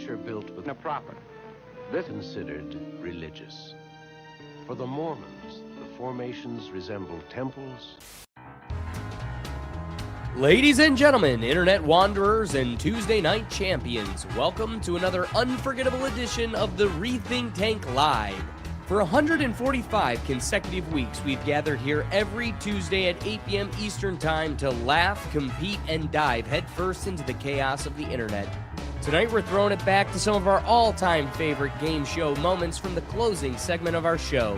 structure built with a prophet. This is considered religious. For the Mormons, the formations resemble temples. Ladies and gentlemen, internet wanderers and Tuesday night champions, welcome to another unforgettable edition of the Rethink Tank Live. For 145 consecutive weeks, we've gathered here every Tuesday at 8 p.m. Eastern Time to laugh, compete, and dive headfirst into the chaos of the internet. Tonight, we're throwing it back to some of our all-time favorite game show moments from the closing segment of our show.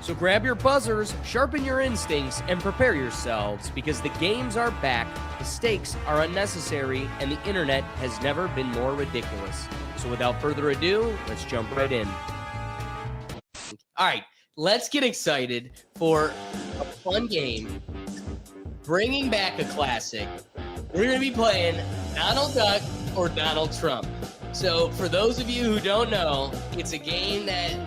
So grab your buzzers, sharpen your instincts, and prepare yourselves because the games are back, the stakes are unnecessary, and the internet has never been more ridiculous. So without further ado, let's jump right in. All right, let's get excited for a fun game, bringing back a classic. We're going to be playing Donald Duck or Donald Trump. So for those of you who don't know, it's a game that,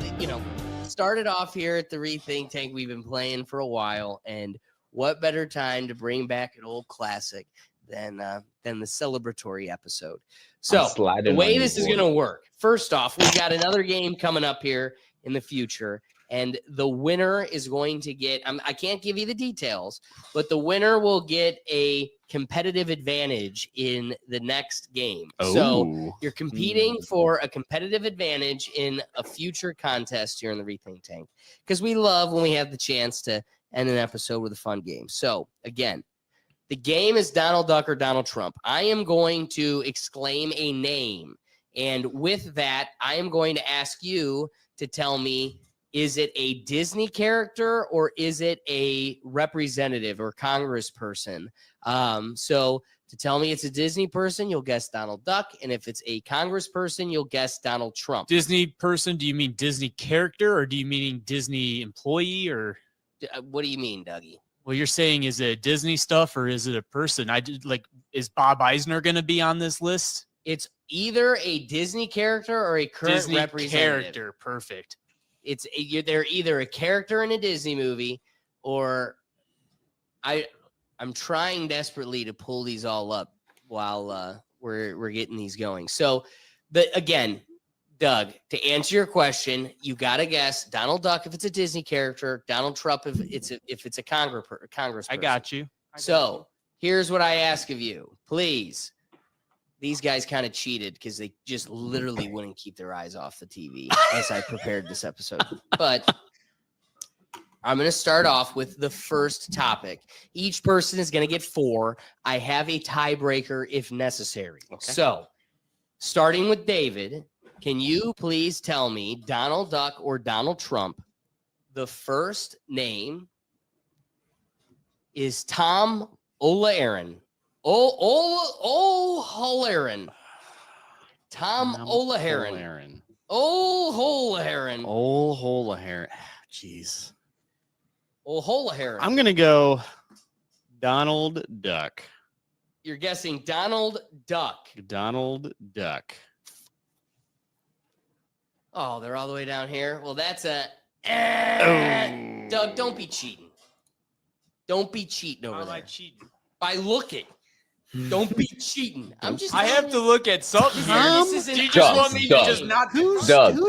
started off here at the Rethink Tank. We've been playing for a while, and what better time to bring back an old classic than the celebratory episode. So the way this is going to work, first off, we've got another game coming up here in the future, and the winner is going to get, I can't give you the details, but the winner will get a competitive advantage in the next game. Oh. So you're competing for a competitive advantage in a future contest here in the Rethink Tank, because we love when we have the chance to end an episode with a fun game. So again, the game is Donald Duck or Donald Trump. I am going to exclaim a name, and with that, I am going to ask you to tell me, is it a Disney character or is it a representative or congressperson? So to tell me it's a Disney person, you'll guess Donald Duck. And if it's a congressperson, you'll guess Donald Trump. Disney person, do you mean Disney character or do you mean Disney employee? Or what do you mean, Dougie? Well, you're saying, is it Disney stuff or is it a person? Is Bob Eisner going to be on this list? It's either a Disney character or a current Disney representative. Character, perfect. They're either a character in a Disney movie, or I'm trying desperately to pull these all up while we're getting these going. So, but again, Doug, to answer your question, you got to guess Donald Duck if it's a Disney character, Donald Trump if it's a congressperson. I got you. Here's what I ask of you, please. These guys kind of cheated because they just literally wouldn't keep their eyes off the TV as I prepared this episode. But I'm going to start off with the first topic. Each person is going to get 4. I have a tiebreaker if necessary. Okay. So, starting with David, can you please tell me, Donald Duck or Donald Trump? The first name is Tom O'Laharan. O'Laharan. Tom O'Laharan. O'Laharan. Jeez. O'Laharan. I'm going to go Donald Duck. You're guessing Donald Duck. Donald Duck. Oh, they're all the way down here. Well, that's a... Doug, don't be cheating. Don't be cheating over there. I like cheating. By looking. Don't be cheating. I have to look at something here. This Do you just want me to just not... Who's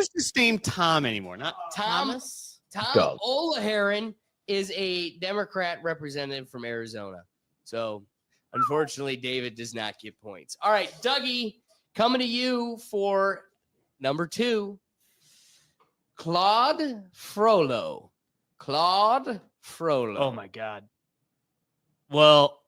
this named Tom anymore? Not Thomas? Tom O'Laharan is a Democrat representative from Arizona. So, unfortunately, David does not get points. All right, Dougie, coming to you for number 2. Claude Frollo. Oh, my God. Well...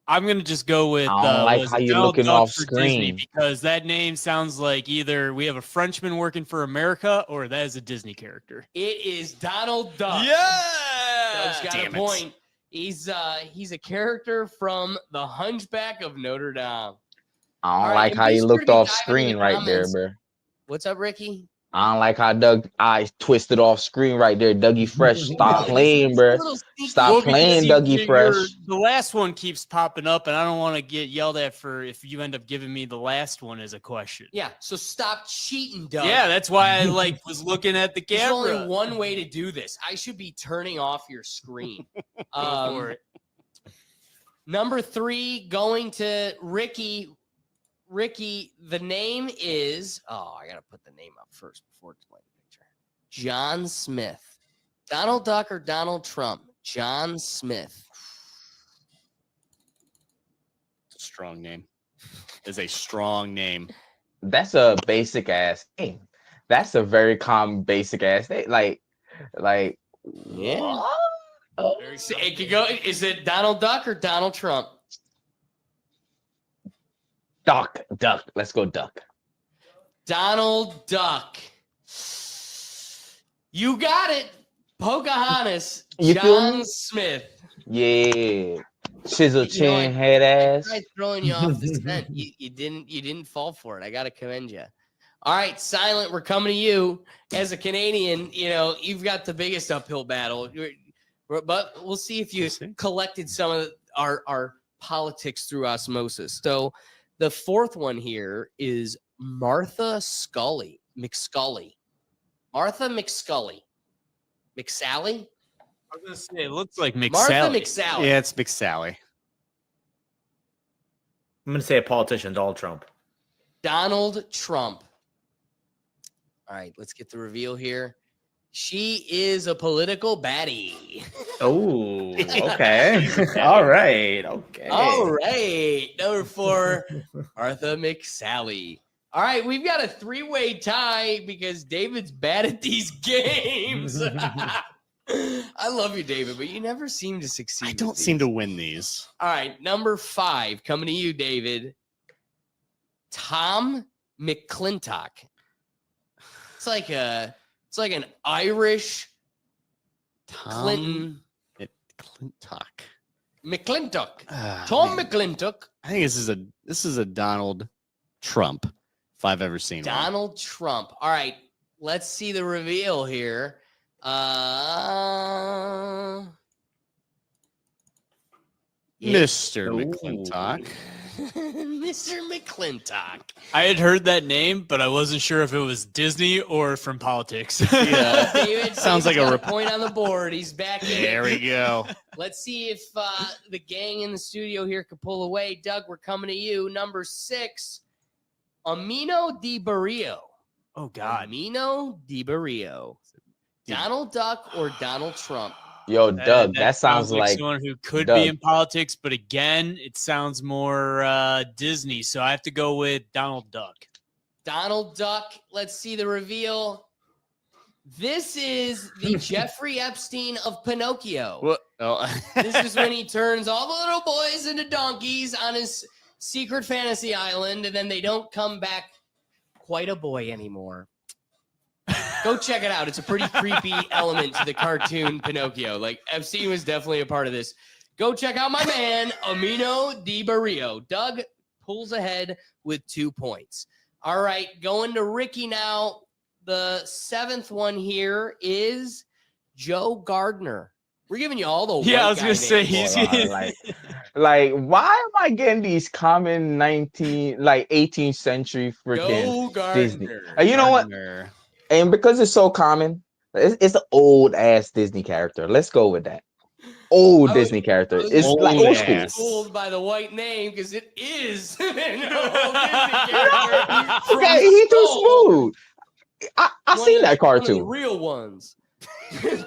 I'm going to just go with I don't like how you're looking off screen, because that name sounds like either we have a Frenchman working for America or that is a Disney character. It is Donald Duck. Yeah! Doug's got a point. He's a character from The Hunchback of Notre Dame. I don't like how you looked off screen right there, bro. What's up, Ricky? I don't like how Doug eyes twisted off screen right there. Dougie Fresh, stop playing, bro. Stop playing, Dougie Fresh. The last one keeps popping up, and I don't want to get yelled at for if you end up giving me the last one as a question. Yeah, so stop cheating, Doug. Yeah, that's why I was looking at the camera. There's only one way to do this. I should be turning off your screen. Number 3, going to Ricky. Ricky, the name is. Oh, I gotta put the name up first before displaying the picture. John Smith. Donald Duck or Donald Trump? John Smith. It's a strong name. It's a strong name. That's a basic ass name. That's a very common basic ass name. Like, Yeah. what? It could go. Is it Donald Duck or Donald Trump? Duck. Let's go Duck. Donald Duck. You got it. Pocahontas. You feel me? John Smith. Yeah. Chisel chin, I head ass. tried throwing you off the scent. You didn't fall for it. I gotta commend you. All right, Silent, we're coming to you. As a Canadian, you've got the biggest uphill battle. But we'll see if you collected some of our politics through osmosis. So the fourth one here is Martha McScully. Martha McScully. McSally? I was going to say, it looks like McSally. Martha McSally. Yeah, it's McSally. I'm going to say a politician, Donald Trump. Donald Trump. All right, let's get the reveal here. She is a political baddie. Oh, okay. All right. Okay. All right. Number 4, Martha McSally. All right, we've got a 3-way tie because David's bad at these games. I love you, David, but you never seem to succeed. I don't seem to win these. All right, number 5, coming to you, David. Tom McClintock. It's like an Irish Clinton. McClintock. Tom McClintock. I think this is a Donald Trump, if I've ever seen one. Donald Trump. All right, let's see the reveal here. Mr. McClintock. Mr. McClintock. I had heard that name, but I wasn't sure if it was Disney or from politics. Yeah. David Sounds like a point on the board. He's back in. There we go. Let's see if the gang in the studio here could pull away. Doug, we're coming to you. Number 6, Amino Di Barrio. Oh, God. Amino Di Barrio. Donald Duck or Donald Trump? Yo, Doug, that sounds like someone who could Doug. be in politics, but again, it sounds more Disney, so I have to go with Donald Duck. Donald Duck. Let's see the reveal. This is the Jeffrey Epstein of Pinocchio. What? Oh. This is when he turns all the little boys into donkeys on his secret fantasy island, and then they don't come back quite a boy anymore. Go check it out. It's a pretty creepy element to the cartoon Pinocchio. Like, Epstein was definitely a part of this. Go check out my man, Amino Di Barrio. Doug pulls ahead with 2 points. All right, going to Ricky now. The 7th one here is Joe Gardner. We're giving you all the white Yeah, I was guy going to say, names. he's like, why am I getting these common 18th century Joe freaking Gardner. Disney? You know what? And because it's so common, it's an old ass Disney character. Let's go with that. Old Disney character. It's like old school. I'm fooled by the white name because it is an old Disney character. Okay, he too smooth. I seen that One of the cartoon. real ones.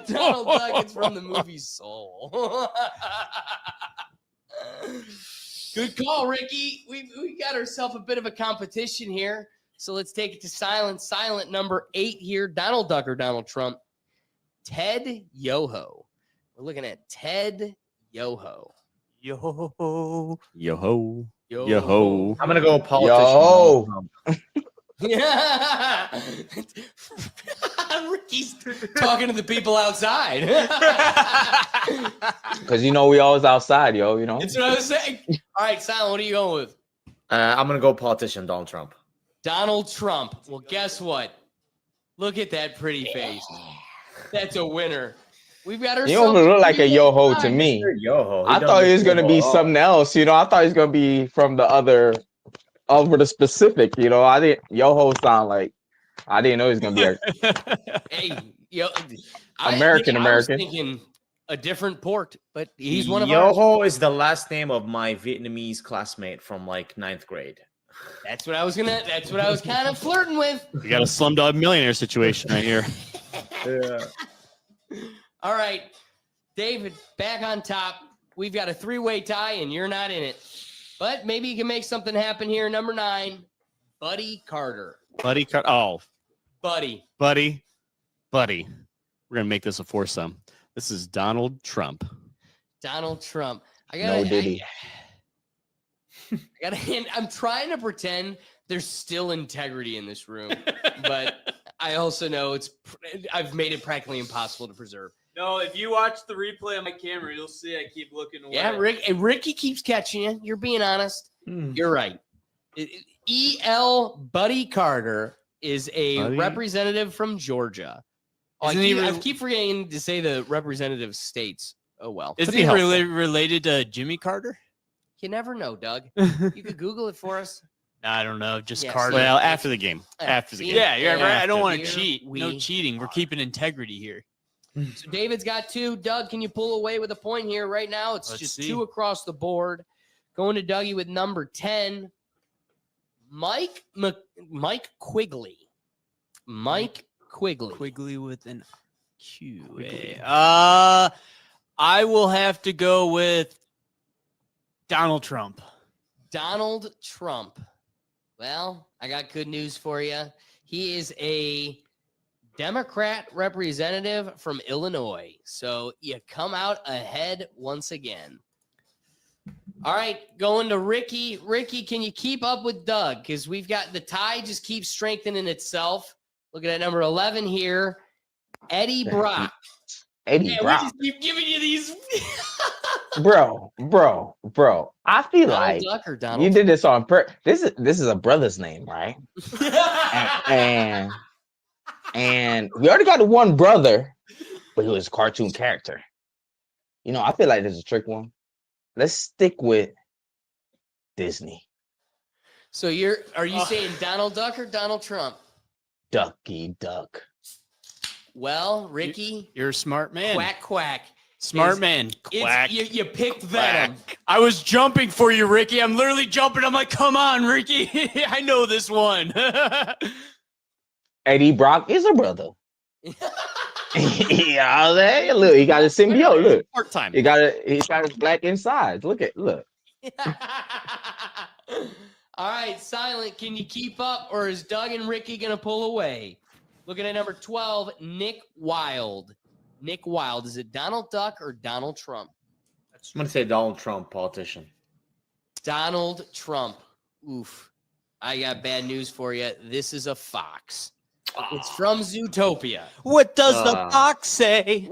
Donald Duck is from the movie Soul. Good call, Ricky. We got ourselves a bit of a competition here. So let's take it to Silent. Silent number 8 here. Donald Duck or Donald Trump? Ted Yoho. We're looking at Ted Yoho. Yo-ho. Yo-ho. Yo. Yo-ho. I'm gonna go politician. Yo. Donald Trump. Yeah. Ricky's talking to the people outside. Because we always outside, yo. That's what I was saying. All right, Silent, what are you going with? I'm gonna go politician, Donald Trump. Donald Trump. Well, guess what? Look at that pretty face. That's a winner. We've got ourselves. You don't look like a yo-ho to me. Yo-ho. I thought he was gonna be something else. I thought he was gonna be from the other, over the specific. I didn't. Yo-ho sound like I didn't know he was gonna be. Hey, yo, American. I was thinking a different port, but he's one of ours. Yo-ho is the last name of my Vietnamese classmate from like 9th grade. That's what I was kind of flirting with. You got a Slumdog Millionaire situation right here. Yeah. All right, David, back on top. We've got a 3-way tie, and you're not in it. But maybe you can make something happen here. Number 9, Buddy Carter. Buddy. Buddy. We're gonna make this a foursome. This is Donald Trump. Donald Trump. No Diddy. I'm trying to pretend there's still integrity in this room, but I also know I've made it practically impossible to preserve. No, if you watch the replay on my camera, you'll see I keep looking away. Yeah, Ricky keeps catching you. You're being honest. You're right. E.L. Buddy Carter is a representative from Georgia. I keep forgetting to say the representative states. Oh, well. Isn't he related to Jimmy Carter? You never know, Doug. You could Google it for us. I don't know. Just Yes. Carter. Well, after the game. After the game. Yeah, you're right. I don't want to Here cheat. No we cheating. We're keeping integrity here. So David's got 2. Doug, can you pull away with a point here right now? It's Let's just see. 2 across the board. Going to Dougie with number 10, Mike Quigley. Mike Quigley. Quigley with an QA. I will have to go with Donald Trump. Donald Trump. Well, I got good news for you. He is a Democrat representative from Illinois. So you come out ahead once again. All right, going to Ricky. Ricky, can you keep up with Doug? Because we've got the tie just keeps strengthening itself. Looking at number 11 here, Eddie Brock. Eddie Man, Brock. we just keep giving you these. Bro. I feel Donald like Duck or Donald? you did this on purpose. This is a brother's name, right? and we already got the one brother, but he was a cartoon character. You know, I feel like this is a trick one. Let's stick with Disney. So are you saying Donald Duck or Donald Trump? Ducky Duck. Well, Ricky, You're a smart man. quack quack. Smart man. Quack. You picked Venom. I was jumping for you, Ricky. I'm literally jumping. I'm like, come on, Ricky. I know this one. Eddie Brock is a brother. Yeah, look, he got a symbiote. Look, Part time. he got his black insides. Look. All right, Silent, can you keep up, or is Doug and Ricky going to pull away? Looking at number 12, Nick Wilde. Nick Wilde, is it Donald Duck or Donald Trump? I'm going to say Donald Trump, politician. Donald Trump. Oof. I got bad news for you. This is a fox. It's from Zootopia. What does the fox say?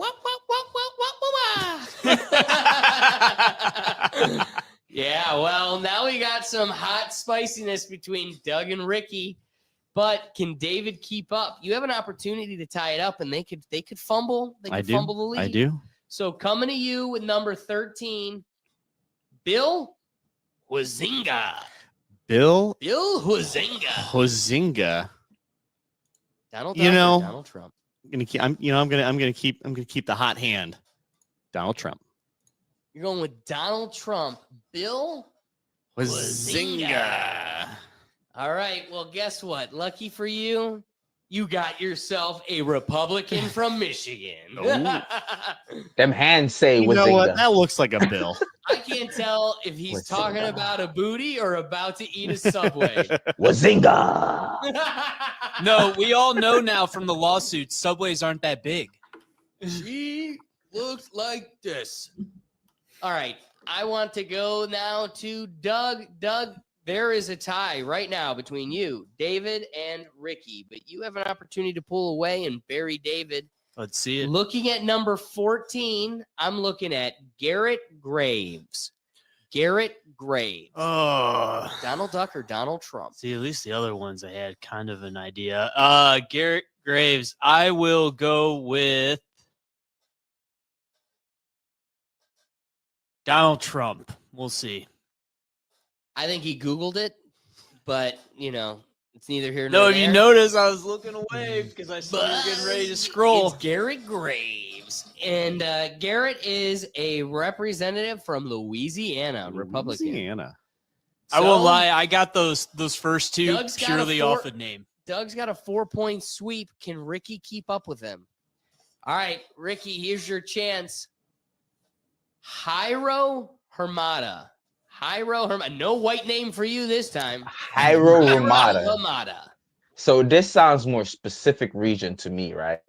Yeah, well, now we got some hot spiciness between Doug and Ricky. But can David keep up? You have an opportunity to tie it up, and they could fumble. They could fumble the lead. I do. So coming to you with number 13, Bill Huizenga. Bill Huizenga. Donald Duck or Donald Trump. I'm gonna keep the hot hand. Donald Trump. You're going with Donald Trump. Bill Huizenga. All right. Well, guess what? Lucky for you, you got yourself a Republican from Michigan. Them hands say You know what? That looks like a bill. I can't tell if he's talking about a booty or about to eat a Subway. Wazinga. No, we all know now from the lawsuits, Subways aren't that big. She looks like this. All right. I want to go now to Doug. Doug, there is a tie right now between you, David, and Ricky, but you have an opportunity to pull away and bury David. Let's see it. Looking at number 14, I'm looking at Garrett Graves. Garrett Graves. Oh. Donald Duck or Donald Trump? See, at least the other ones I had kind of an idea. Garrett Graves. I will go with Donald Trump. We'll see. I think he Googled it, but, it's neither here nor No, there. if you notice, I was looking away because I started getting ready to scroll. It's Garrett Graves. And Garrett is a representative from Louisiana, Republican. Louisiana. I won't lie. I got those first two Doug's got purely a off of name. Doug's got a 4-point sweep. Can Ricky keep up with him? All right, Ricky, here's your chance. Jairo Hermada. No white name for you this time. Jairo Ramada. Hermada. So this sounds more specific region to me, right?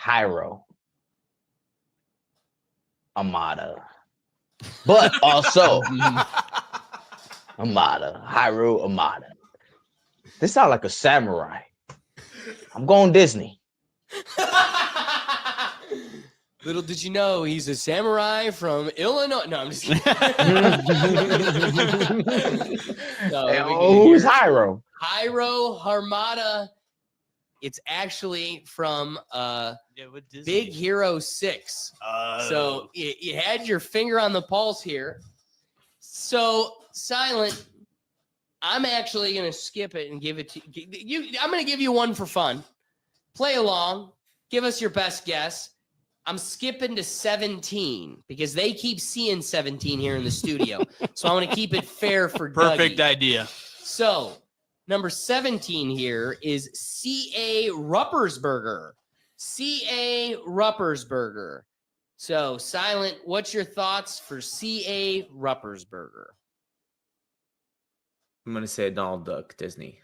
Jairo Amada. But also Amada. Jairo Amada. This sounds like a samurai. I'm going Disney. Little did you know he's a samurai from Illinois. No, I'm just kidding. Who's Jairo? Jairo Hermada. It's actually from Big Hero 6. So you had your finger on the pulse here. So, Silent, I'm actually going to skip it and give it to you. I'm going to give you one for fun. Play along. Give us your best guess. I'm skipping to 17 because they keep seeing 17 here in the studio. So I want to keep it fair for Perfect Dougie. idea. So number 17 here is C.A. Ruppersberger. C.A. Ruppersberger. So Silent, what's your thoughts for C.A. Ruppersberger? I'm gonna say Donald Duck, Disney.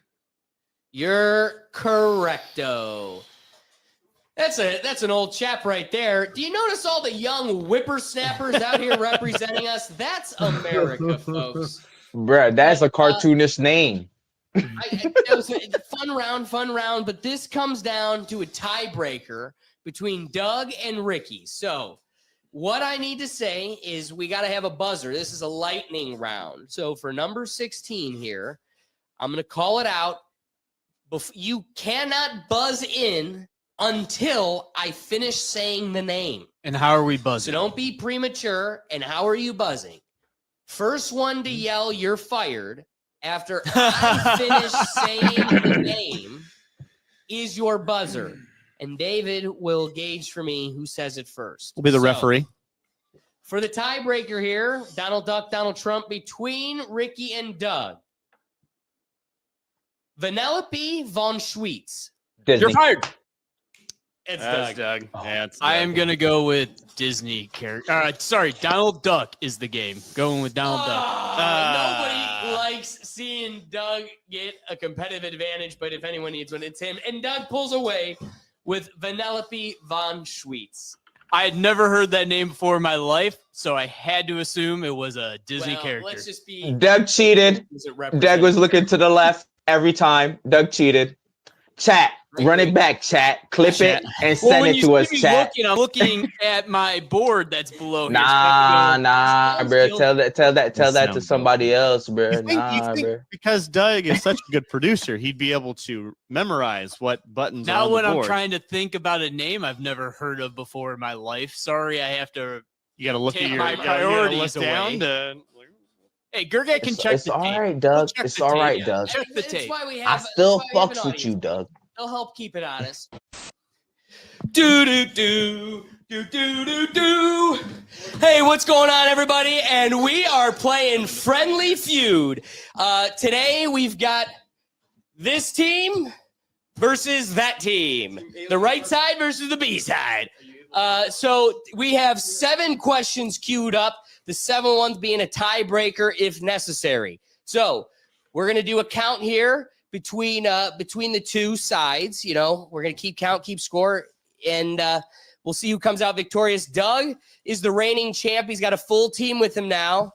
You're correcto. That's an old chap right there. Do you notice all the young whippersnappers out here representing us? That's America, folks. Bruh, that's a cartoonish name. That was a fun round, but this comes down to a tiebreaker between Doug and Ricky. So what I need to say is we got to have a buzzer. This is a lightning round. So for number 16 here, I'm going to call it out. You cannot buzz in until I finish saying the name. And how are we buzzing? So don't be premature. And how are you buzzing? First one to yell, you're fired. After I finish saying the name is your buzzer. And David will gauge for me who says it first. We'll be the referee. For the tiebreaker here, Donald Duck, Donald Trump, between Ricky and Doug. Vanellope von Schweetz. Disney. You're fired. It's That's Doug. Doug. Yeah, it's I Doug. am going to go with Disney character. Sorry, Donald Duck is the game. Going with Donald Duck. Nobody likes seeing Doug get a competitive advantage, but if anyone needs one, it's him. And Doug pulls away with Vanellope von Schweetz. I had never heard that name before in my life, so I had to assume it was a Disney character. Let's just be. Doug cheated. Doug was looking to the left every time. Doug cheated. Chat. Run it back, chat. Clip it and send it to us, chat. I'm looking at my board that's below here. Nah, bro. Tell that to somebody else, bro. You think because Doug is such a good producer, he'd be able to memorize what buttons are Now on when the I'm board. trying to think about a name I've never heard of before in my life, sorry, I have to. You got to look Take at your my you gotta priorities look down away. to- Hey, Gergat can check It's the all tape. right, Doug. Check It's the all tape. right, Doug. Check the That's tape. why we I have. still that's why we have fucks an with you, audience. Doug. They'll help keep it honest. Do. Hey, what's going on, everybody? And we are playing Friendly Feud. Today we've got this team versus that team. The right side versus the B side. So we have 7 questions queued up. The 7th one being a tiebreaker if necessary. So we're gonna do a count here between the two sides. You know, we're gonna keep count, keep score, and we'll see who comes out victorious. Doug is the reigning champ. He's got a full team with him now.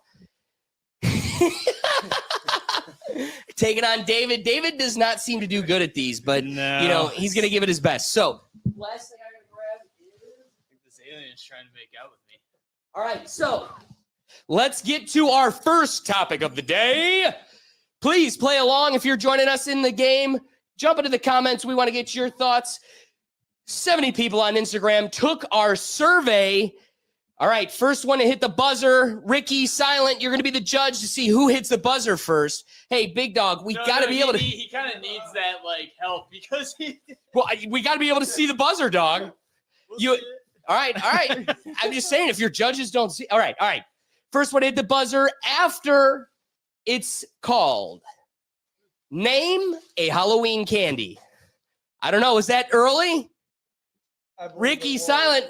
Taking on David. David does not seem to do good at these, but you know, he's gonna give it his best. So last thing I'm gonna grab is I think this alien is trying to make out with me. all right, so let's get to our first topic of the day. Please play along if you're joining us in the game. Jump into the comments. We want to get your thoughts. 70 people on Instagram took our survey. All right, first one to hit the buzzer. Ricky, Silent, you're going to be the judge to see who hits the buzzer first. Hey, Big Dog, we got to be able to. He kind of needs that help because he. Well, we got to be able to see the buzzer, dog. All right. I'm just saying, if your judges don't see. All right. First one to hit the buzzer after It's called Name a Halloween Candy. I don't know. Is that early? Ricky, silent.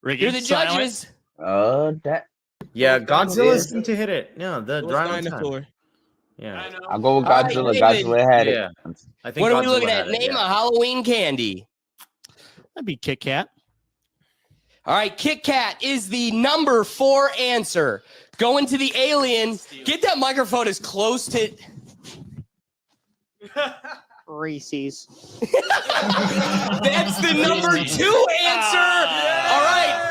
Ricky, You're the silent. judges. That. Yeah, Those Godzilla dinosaurs. seemed to hit it. Yeah, the It was drive on time. dinosaur. Yeah, I'll go with All right, Godzilla. David. Godzilla had yeah. it. I think What are we Godzilla looking had at? it, Name yeah. a Halloween candy. That'd be Kit Kat. All right, Kit Kat is the number 4 answer. Going to the alien. Get that microphone as close to. Reese's. That's the number 2 answer. All right.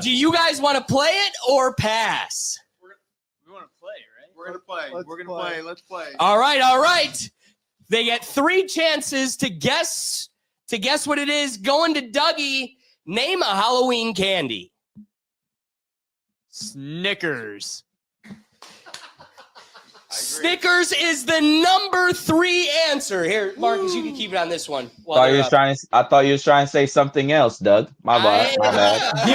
Do you guys want to play it or pass? We want to play, right? We're gonna play. We're gonna play. Let's play. All right, all right. They get 3 chances to guess what it is. Going to Dougie. Name a Halloween candy. Snickers. Snickers is the number 3 answer. Here, Marcus, you can keep it on this one. while I they're up. thought you was trying to say something else, Doug. My bad. My bad.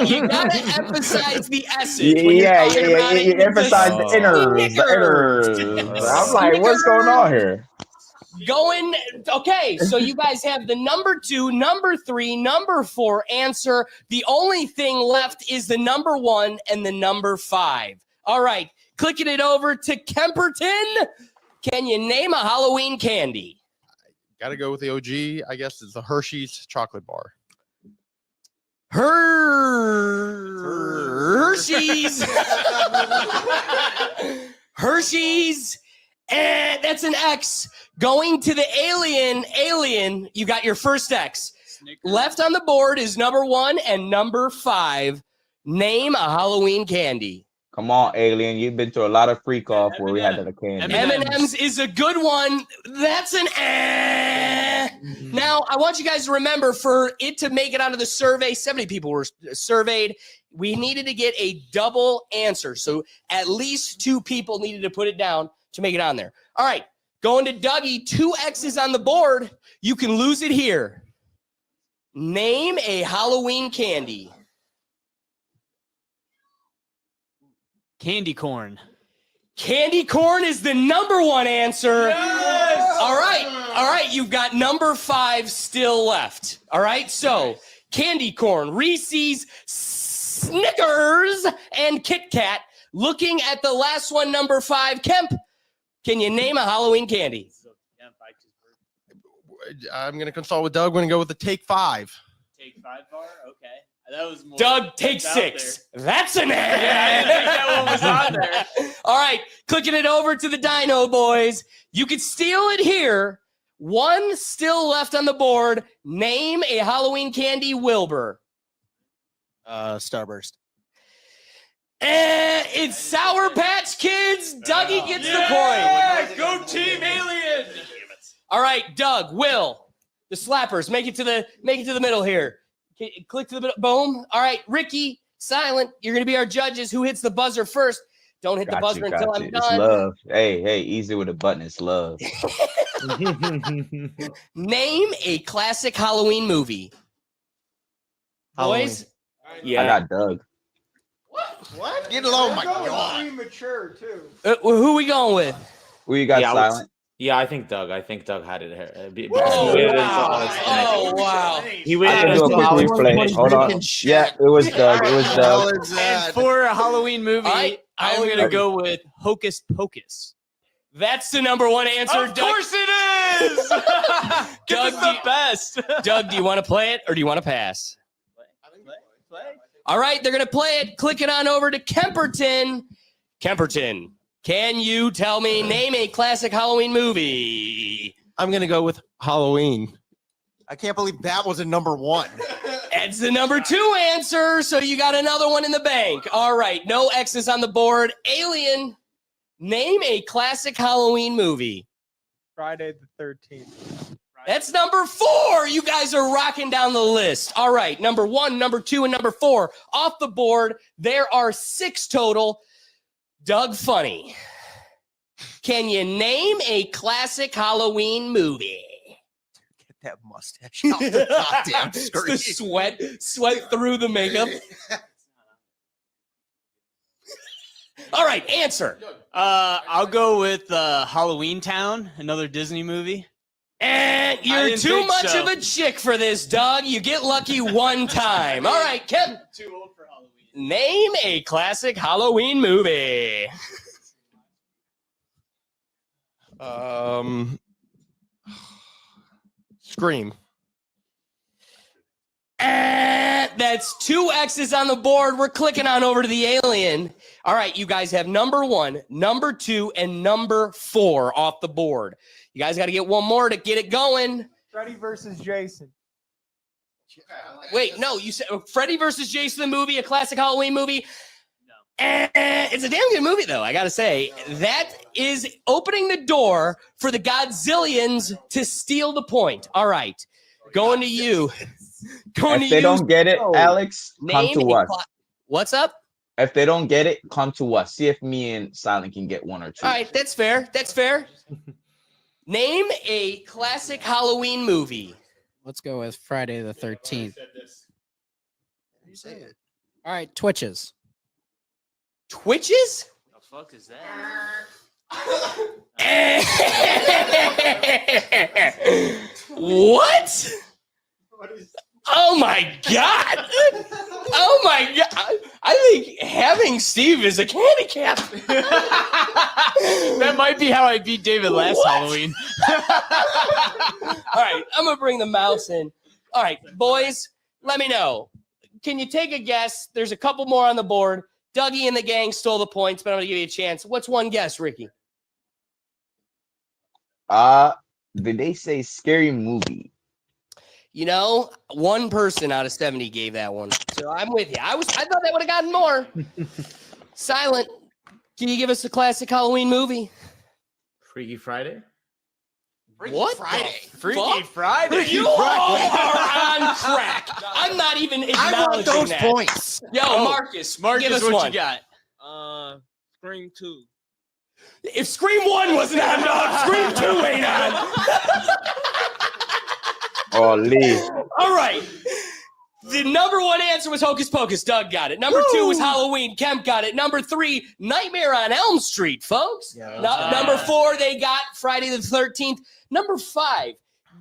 You gotta emphasize the essence. when you're Yeah, talking about it. you emphasize the inners. The inners. I'm like, what's going on here? Okay, so you guys have the number 2, number 3, number 4 answer. The only thing left is the number 1 and the number 5. All right, clicking it over to Kemperton. Can you name a Halloween candy? Got to go with the OG. I guess it's the Hershey's chocolate bar. Hershey's. Hershey's. And that's an X. Going to the alien, you got your first X. Snickers. Left on the board is number 1 and number 5. Name a Halloween candy. Come on, alien. You've been to a lot of freak off where we had M&M. that candy. M&M. M&M's is a good one. That's an Now, I want you guys to remember, for it to make it onto the survey, 70 people were surveyed. We needed to get a double answer. So at least 2 people needed to put it down to make it on there. All right, going to Dougie, 2 X's on the board. You can lose it here. Name a Halloween candy. Candy corn. Candy corn is the number 1 answer. Yes! All right, you've got number 5 still left. All right, so candy corn, Reese's, Snickers, and Kit Kat. Looking at the last one, number 5, Kemp. Can you name a Halloween candy? I'm gonna consult with Doug. We're gonna go with the Take 5. Take 5 bar? Okay. That was more. Doug, take that's out 6. That's an there. Yeah, I didn't think that one was on there. All right, clicking it over to the Dino Boys. You could steal it here. 1 still left on the board. Name a Halloween candy, Wilbur. Starburst. It's Sour Patch Kids. Dougie gets the point. Go Team Alien! All right, Doug, Will, the slappers, make it to the middle here. Click to the middle. Boom. All right, Ricky, silent. You're gonna be our judges. Who hits the buzzer first? Don't hit the buzzer until I'm It's done. love. Hey, easy with the button. It's love. Name a classic Halloween movie. Boys, I Yeah, got Doug. What? Get low, my God. Premature too. who we going with? Who you got, Yeah, I would- silent? yeah. I think Doug had it here. Oh, He waited wow. until- Oh, wow. He I waited can do a until quick replay. Hold on. Yeah, it was Doug. It was Doug. And for a Halloween movie, All right, I'm Halloween going to movie. go with Hocus Pocus. That's the number 1 answer. Of course it is! Doug, Doug, the best. Doug, do you want to play it or do you want to pass? Play. All right, they're going to play it. Click it on over to Kemperton. Kemperton, can you tell me, name a classic Halloween movie? I'm gonna go with Halloween. I can't believe that was a number 1. It's the number 2 answer, so you got another one in the bank. All right, no X's on the board. Alien, name a classic Halloween movie. Friday the 13th. That's number 4. You guys are rocking down the list. All right, number 1, number 2, and number 4 off the board. There are 6 total. Doug Funny, can you name a classic Halloween movie? Get that mustache off the goddamn It's screen. the sweat through the makeup. All right, answer. I'll go with Halloween Town, another Disney movie. And you're didn't too think much so. of a chick for this, Doug. You get lucky one time. All right, Kevin. Too old for Halloween. Name a classic Halloween movie. Scream. That's 2 X's on the board. We're clicking on over to the alien. All right, you guys have number 1, number 2, and number 4 off the board. You guys got to get one more to get it going. Freddy versus Jason. Wait, no, you said Freddy versus Jason, the movie, a classic Halloween movie. No. It's a damn good movie, though, I got to say. That is opening the door for the Godzillions to steal the point. All right, going to you. If they don't get it, Alex, come Name to a us. What's up? If they don't get it, come to us. See if me and Silent can get 1 or 2. All right, that's fair. That's fair. Name a classic Halloween movie. Let's go with Friday the 13th. You say it. All right, Twitches. Twitches? The fuck is that? What? Oh my god! Oh my god! I think having Steve is a handicap. That might be how I beat David last What? Halloween. All right, I'm gonna bring the mouse in. All right, boys, let me know. Can you take a guess? There's a couple more on the board. Dougie and the gang stole the points, but I'm gonna give you a chance. What's one guess, Ricky? Did they say scary movie? You know, one person out of 70 gave that one. So I'm with you. I thought that would have gotten more. Silent, can you give us a classic Halloween movie? Freaky Friday. What? Freaky Friday. You are on crack. I'm not even I want acknowledging those that. points. Yo, Oh, Marcus, Marcus, give us what one. you got? Scream 2. If Scream 1 wasn't on, dog, Scream 2 ain't on. Oh, Lee. All right. The number 1 answer was Hocus Pocus. Doug got it. Number 2 was Halloween. Kemp got it. Number 3, Nightmare on Elm Street, folks. Number 4, they got Friday the 13th. Number 5,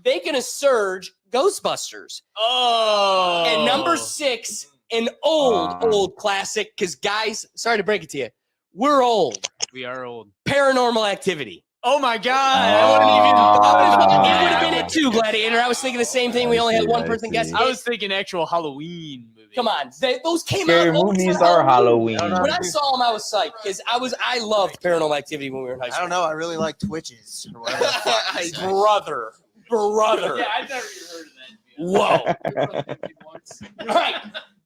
Bacon a Surge, Ghostbusters. Oh. And number 6, an old classic, because guys, sorry to break it to you, we're old. We are old. Paranormal Activity. Oh my god! I wouldn't even thought It would have been it too, Gladiator. I was thinking the same thing. We only had one person guess. I was thinking actual Halloween movie. Come on, those came Scary out. movies are Halloween. When I saw them, I was psyched because I loved Paranormal Activity when we were in high I school. don't know. I really like Twitches. Or whatever the fuck it's called. brother. Yeah, I've never even heard of that. Whoa. All right,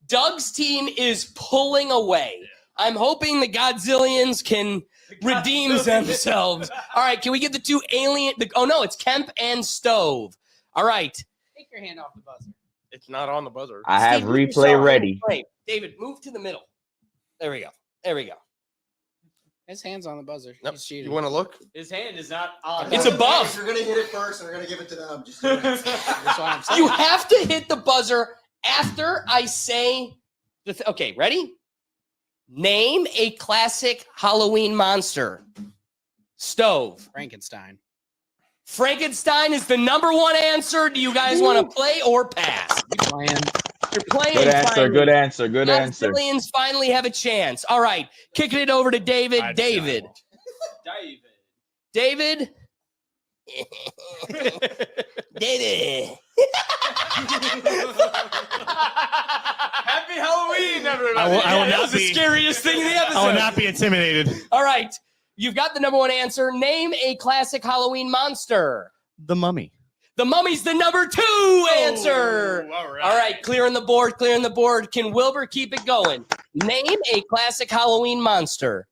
Doug's team is pulling away. I'm hoping the Godzillions can redeem themselves. All right, can we get the 2 alien? Oh no, it's Kemp and Stove. All right. Take your hand off the buzzer. It's not on the buzzer. I have Steve, move replay yourself. ready. Wait, David, move to the middle. There we go. His hand's on the buzzer. Nope. He's cheating. You want to look? His hand is not on. It's above. If you're gonna hit it first, I'm gonna give it to them. Just do it. That's what I'm saying. You have to hit the buzzer after I say the okay, ready? Name a classic Halloween monster. Stove. Frankenstein. Frankenstein is the number 1 answer. Do you guys want to play or pass? Playing. You're playing. Good answer. finally. Good answer. Good answer. Godzillions finally have a chance. All right, kicking it over to David. David. David. Happy Halloween, everybody! I will That not was the be. scariest thing in the episode. I will not be intimidated. All right, you've got the number 1 answer. Name a classic Halloween monster. The Mummy. The Mummy's the number 2 answer. All right, clearing the board. Can Wilbur keep it going? Name a classic Halloween monster.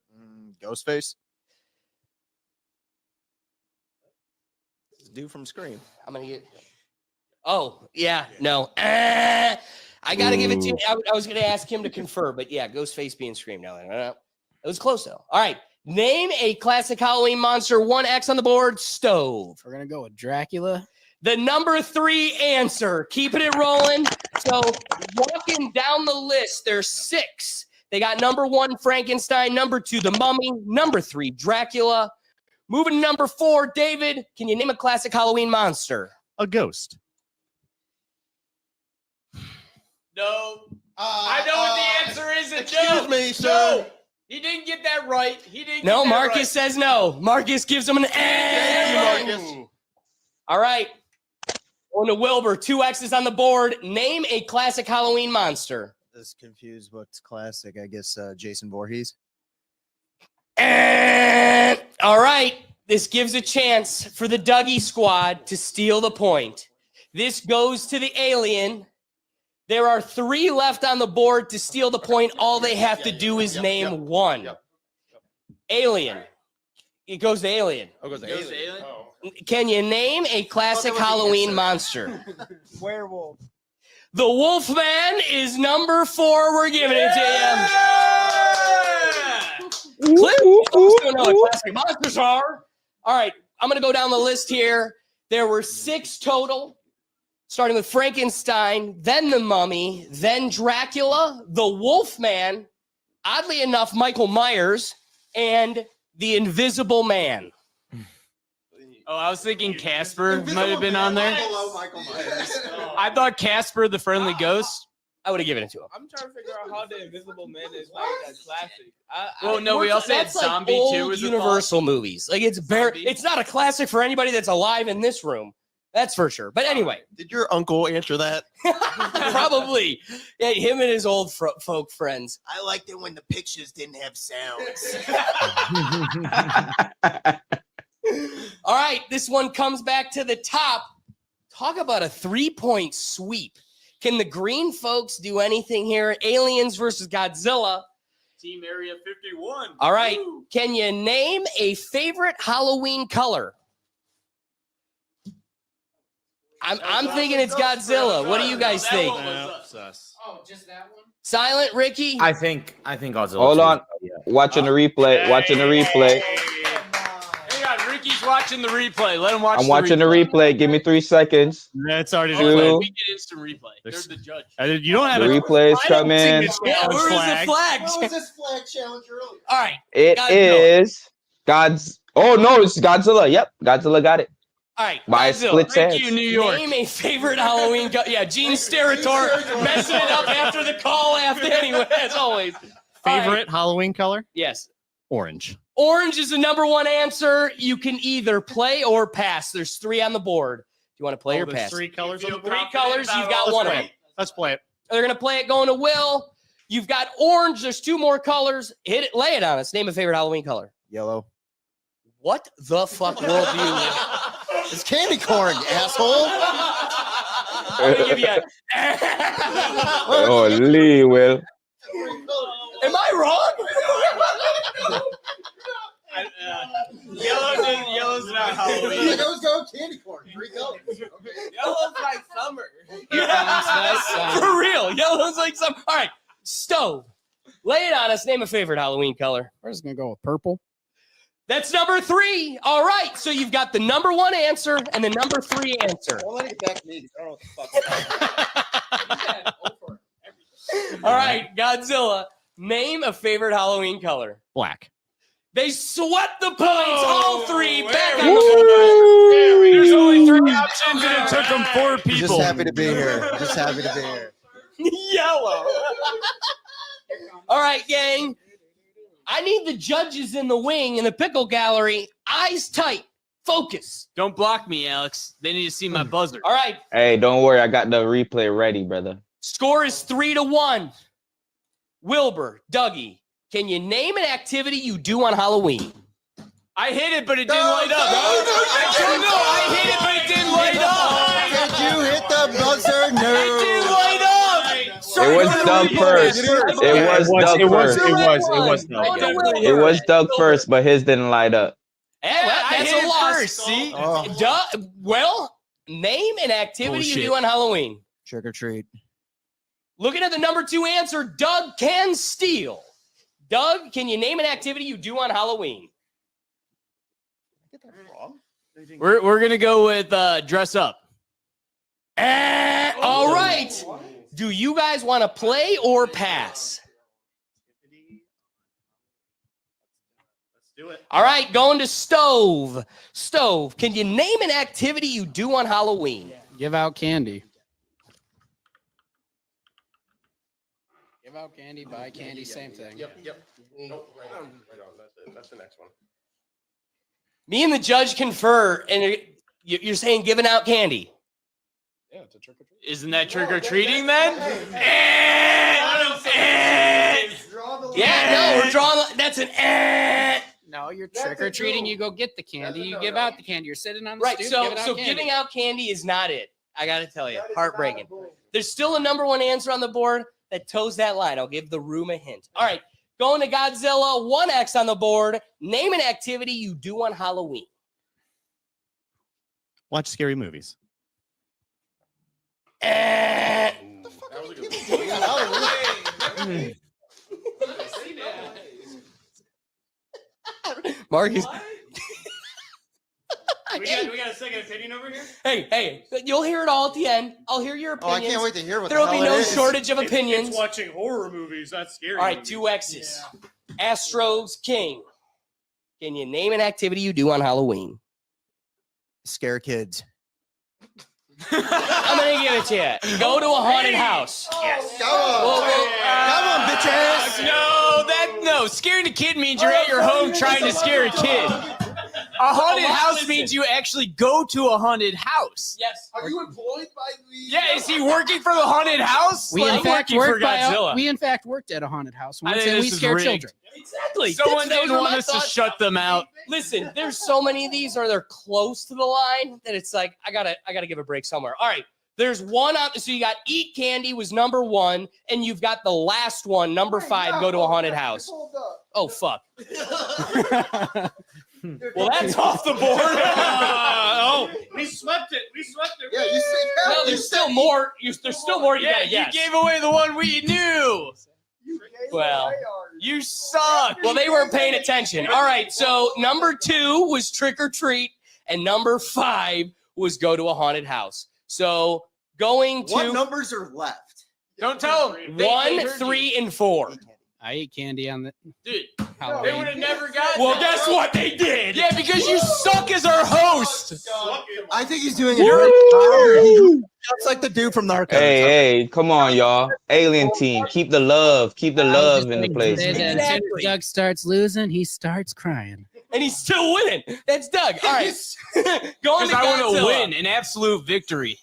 Ghostface. Dude from Scream. I'm gonna get. Oh yeah, no. I gotta give it to you. I was gonna ask him to confer, but yeah, Ghostface being Scream. No, it was close though. All right, name a classic Halloween monster. 1 X on the board. Stove. We're gonna go with Dracula. The number 3 answer. Keeping it rolling. So walking down the list, there's 6. They got number 1, Frankenstein. Number 2, The Mummy. Number 3, Dracula. Moving to number 4, David, can you name a classic Halloween monster? A ghost. No. I know what the answer is. Excuse me, sir. No. He didn't get that right. No, Marcus says no. Marcus gives him an Thank you, Marcus. All right. Going to Wilbur. 2 X's on the board. Name a classic Halloween monster. This confused what's classic. I guess Jason Voorhees. All right. This gives a chance for the Dougie squad to steal the point. This goes to the alien. There are 3 left on the board to steal the point. All they have to do is name one. Alien. It goes to alien. Oh, goes to alien. Oh. Can you name a classic Halloween monster? Werewolf. The Wolfman is number 4. We're giving it to you. Cliff, you don't know what classic monsters are. All right, I'm going to go down the list here. There were 6 total, starting with Frankenstein, then the Mummy, then Dracula, the Wolfman, oddly enough, Michael Myers, and the Invisible Man. Oh, I was thinking Casper might have been on there. Hello, Michael Myers. I thought Casper the Friendly Ghost. I would have given it to him. I'm trying to figure out how the Invisible Man is like a classic. Well, no, we also had That's like Zombie old 2 as a Universal movies. Like it's Zombie. it's not a classic for anybody that's alive in this room. That's for sure. But anyway, Did your uncle answer that? probably yeah, him and his old folk friends. I liked it when the pictures didn't have sounds. All right, this one comes back to the top. Talk about a 3-point sweep. Can the green folks do anything here? Aliens versus Godzilla. Team Area 51. All right, can you name a favorite Halloween color? I'm thinking it's Godzilla. What do you guys think? Oh, just that one? Silent Ricky? I think Godzilla. Hold too. on. Watching the replay. Watching the replay. Hang on, Ricky's watching the replay. Let him watch. I'm watching the replay. Give me 3 seconds. That's already Two. done. We get instant replay. They're the judge. You don't have The a replays come in. Yeah, where is the flag? What was this flag challenge earlier? All right. It is God's. Oh no, it's Godzilla. Yep, Godzilla got it. All right. By a Godzilla. split Thank chance. you, New York. Name a favorite Halloween color. Yeah, Gene Steratore messing it up after the call after anyway, as always. All favorite right. Halloween color? Yes. Orange. Orange is the number 1 answer. You can either play or pass. There's 3 on the board. Do you want to play or there's pass? 3 colors on the board? 3 colors. You've got Let's one of play them. it. Let's play it. They're going to play it going to Will. You've got orange. There's 2 more colors. Hit it. Lay it on us. Name a favorite Halloween color. Yellow. What the fuck world do you live in? It's candy corn, asshole. I'm gonna give you a... Oh, Lee will. Am I wrong? Yellow's not Halloween. Those go candy corn. 3 colors. Okay. Yellow's like summer. For real. Yellow's like some. All right. Stove. Lay it on us. Name a favorite Halloween color. We're just gonna go with purple. That's number 3. All right. So you've got the number 1 answer and the number 3 answer. Don't let it get back to me. 'Cause I don't know what the fuck. All right. Godzilla. Name a favorite Halloween color. Black. They swept the points. All 3 back on the Woo! There's only 3 options, and it took them 4 people. Just happy to be here. Just happy to be here. board. Yellow. All right, gang. I need the judges in the wing in the Pickle Gallery. Eyes tight. Focus. Don't block me, Alex. They need to see my buzzer. All right. Hey, don't worry. I got the replay ready, brother. Score is 3-1. Wilbur, Dougie, can you name an activity you do on Halloween? I hit it, but it didn't light up. I hit it, but it didn't light up. Did you hit the buzzer? It didn't light up. It was Doug first. It was Doug first. It was Doug first, but his didn't light up. Yeah, well, I that's hit a it loss. first, see? Well, name an activity you Bullshit. do on Halloween. Trick or treat. Looking at the number 2 answer, Doug can steal. Doug, can you name an activity you do on Halloween? We're gonna go with dress up. All right. Do you guys want to play or pass? Do it. All right, going to Stove. Stove, can you name an activity you do on Halloween? Give out candy. Give out candy, buy candy, same thing. Yep. Nope, right on. That's the next one. Me and the judge confer, and you're saying giving out candy. Yeah, it's a trick or treat. Isn't that trick or treating then? Yeah, no, we're drawing. That's an No, you're trick or treating. You go get the candy. You give out the candy. You're sitting on the right. stoop, So, giving out candy. giving out candy is not it. I got to tell you, heartbreaking. There's still a number one answer on the board that toes that line. I'll give the room a hint. All right, going to Godzilla. 1X on the board. Name an activity you do on Halloween. Watch scary movies. That was a good one. Marcus. We got a second opinion over here? Hey, you'll hear it all at the end. I'll hear your Oh, I opinions. can't wait to hear what There will the be hell no it is. shortage of opinions. It's watching horror movies. That's scary. All right, movies. 2 X's. Astros King. Can you name an activity you do on Halloween? Scare kids. I'm going to give it to you. Go to a haunted house. Yes. Come on. Come on, bitch ass. No. Scaring a kid means you're at your home trying to scare a kid. A haunted house means you actually go to a haunted house. Yes. Are you employed by the? Yeah, is he working for the haunted house? We in fact working for worked by Godzilla. we in fact worked at a haunted house I once, think and we this is scared rigged. children. Exactly. Someone Those didn't are want my us to thoughts. shut them out. Listen, there's so many of these, or they're close to the line that it's like I gotta give a break somewhere. All right, there's one out. So you got eat candy was number 1, and you've got the last one, number 5. Go to a haunted house. Oh fuck. Well, that's off the board. We swept it. Yeah, you said No, there's still more. There's still more. You gotta guess. You gave away the one we knew. Well, You suck. well, they weren't paying attention. All right, so number 2 was trick or treat, and number 5 was go to a haunted house. So going What to numbers are left? Don't tell them. 1, 3, and 4. I ate candy on the Dude, they Halloween. would have never got Well, that. guess what? They did. Yeah, because you suck as our host. I think he's doing a great job. He looks like the dude from Narcos. Hey, come on, y'all. Alien team, keep the love in the place. As soon as Doug starts losing, he starts crying. And he's still winning. That's Doug. All right. Going Because to I want to Godzilla. win, an absolute victory.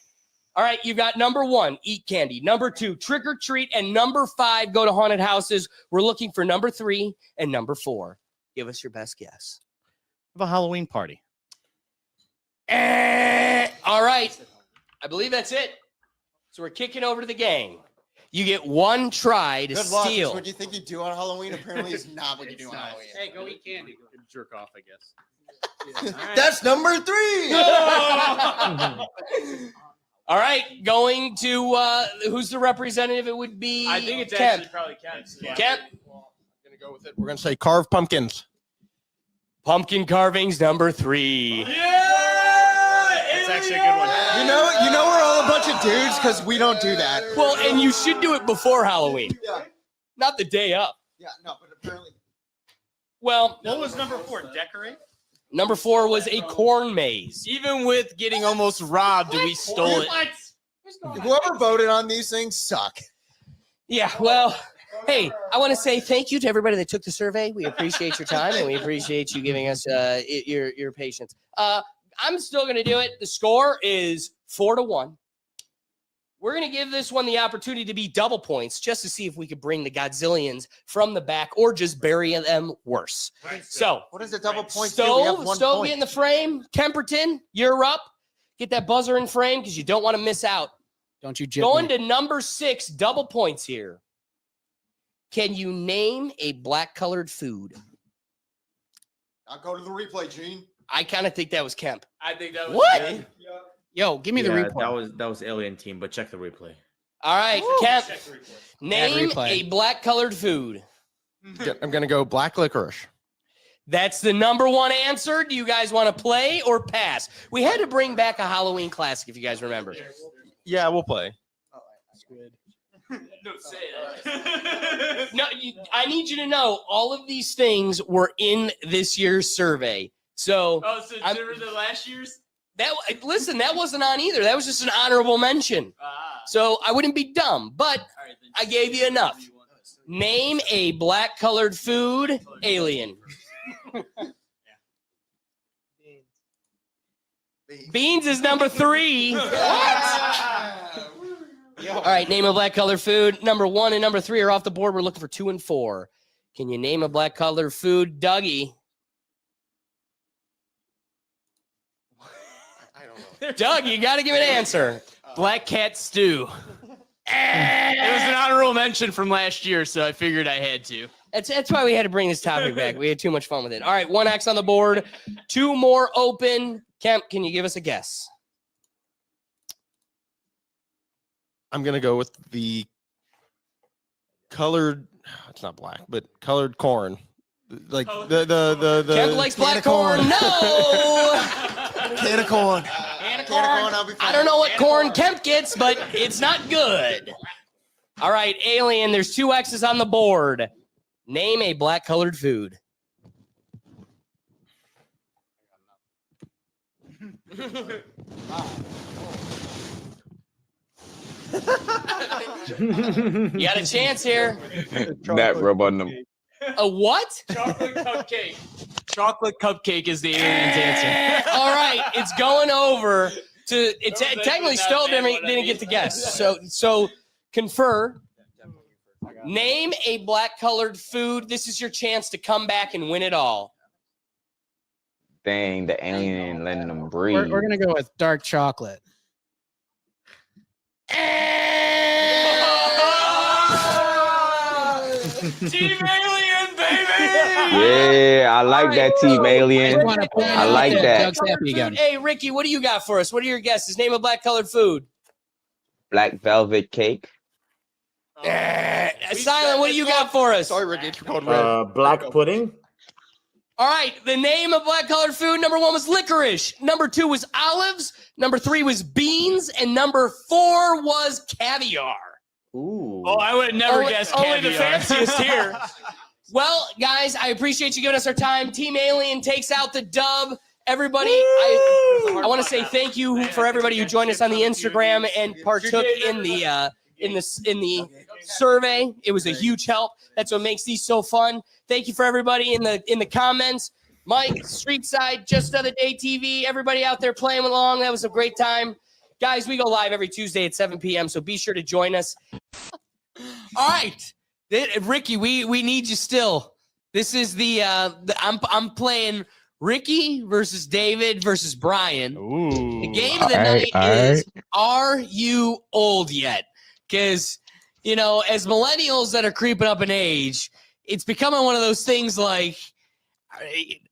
All right, you've got number 1, eat candy. Number 2, trick or treat. And number 5, go to haunted houses. We're looking for number 3 and number 4. Give us your best guess. Have a Halloween party. All right. I believe that's it. So we're kicking over to the gang. You get 1 try to Good luck. It's steal. what you think you do on Halloween apparently is not what you do on Halloween. Hey, go eat candy. Jerk off, I guess. That's number 3. All right, going to who's the representative? It would be I think it's Kemp. actually probably Kemp's. Yeah. Kemp. I'm gonna go with it. We're gonna say carved pumpkins. Pumpkin carvings, number 3. That's actually a good one. You know we're all a bunch of dudes because we don't do that. Well, and you should do it before Halloween, Yeah. not the day up. Yeah, no, but apparently. Well, What was number 4? Decorate? number 4 was a corn maze. Even with getting almost robbed, we stole it. Whoever voted on these things suck. Yeah, well, hey, I want to say thank you to everybody that took the survey. We appreciate your time and we appreciate you giving us your patience. I'm still going to do it. The score is 4-1. We're going to give this one the opportunity to be double points just to see if we could bring the Godzillions from the back or just bury them worse. So, What is the double point? do? We have one Stove, point. get in the frame. Kemperton, you're up. Get that buzzer in frame because you don't want to miss out. Don't you jip Going me. to number 6, double points here. Can you name a black-colored food? I'll go to the replay, Gene. I kind of think that was Kemp. I think that was What? good. Yo, give me the report. That was Alien Team, but check the replay. All right, Kemp, Check the replay. name replay. a black-colored food. I'm gonna go black licorice. That's the number 1 answer. Do you guys want to play or pass? We had to bring back a Halloween classic, if you guys remember. Yeah, we'll play. Don't say that. No, I need you to know all of these things were in this year's survey. So, Oh, so it's different than last year's? Listen, that wasn't on either. That was just an honorable mention. So I wouldn't be dumb, but I gave you enough. Name a black colored food, alien. Beans is number 3. All right, name a black colored food. Number 1 and number 3 are off the board. We're looking for 2 and 4. Can you name a black colored food, Dougie? I don't know. Doug, you got to give an answer. Black cat stew. It was an honorable mention from last year, so I figured I had to. That's why we had to bring this topic back. We had too much fun with it. All right, 1X on the board. 2 more open. Kemp, can you give us a guess? I'm gonna go with the colored. It's not black, but colored corn. Like the Kemp likes black corn. No. Can of corn. I don't know what corn Kemp gets, but it's not good. All right, alien. There's 2 X's on the board. Name a black colored food. You got a chance here. That rub on them. A what? Chocolate cupcake. Chocolate cupcake is the alien's answer. All right, it's going over to. It technically still didn't get the guess. So confer. Name a black colored food. This is your chance to come back and win it all. Dang, the alien ain't letting them breathe. We're gonna go with dark chocolate. Team Alien, baby! Yeah, I like that Team Alien. I like that. Doug's happy again. Hey, Ricky, what do you got for us? What are your guesses? Name a black colored food. Black velvet cake. Silent, what do you got for us? Sorry, Ricky. You're going red. Black pudding. All right, the name of black colored food, number 1 was licorice. Number 2 was olives. Number 3 was beans. And number 4 was caviar. Ooh. Oh, I would have never guessed caviar. Only the fanciest here. Well, guys, I appreciate you giving us our time. Team Alien takes out the dub. Everybody, I want to say thank you for everybody who joined us on the Instagram and partook in the survey. It was a huge help. That's what makes these so fun. Thank you for everybody in the comments. Mike, Street Side, Just Another Day TV, everybody out there playing along. That was a great time. Guys, we go live every Tuesday at 7 p.m., so be sure to join us. All right. Ricky, we need you still. This is I'm playing Ricky versus David versus Brian. Ooh. The game of the night is, are you old yet? Because, as millennials that are creeping up in age, it's becoming one of those things like,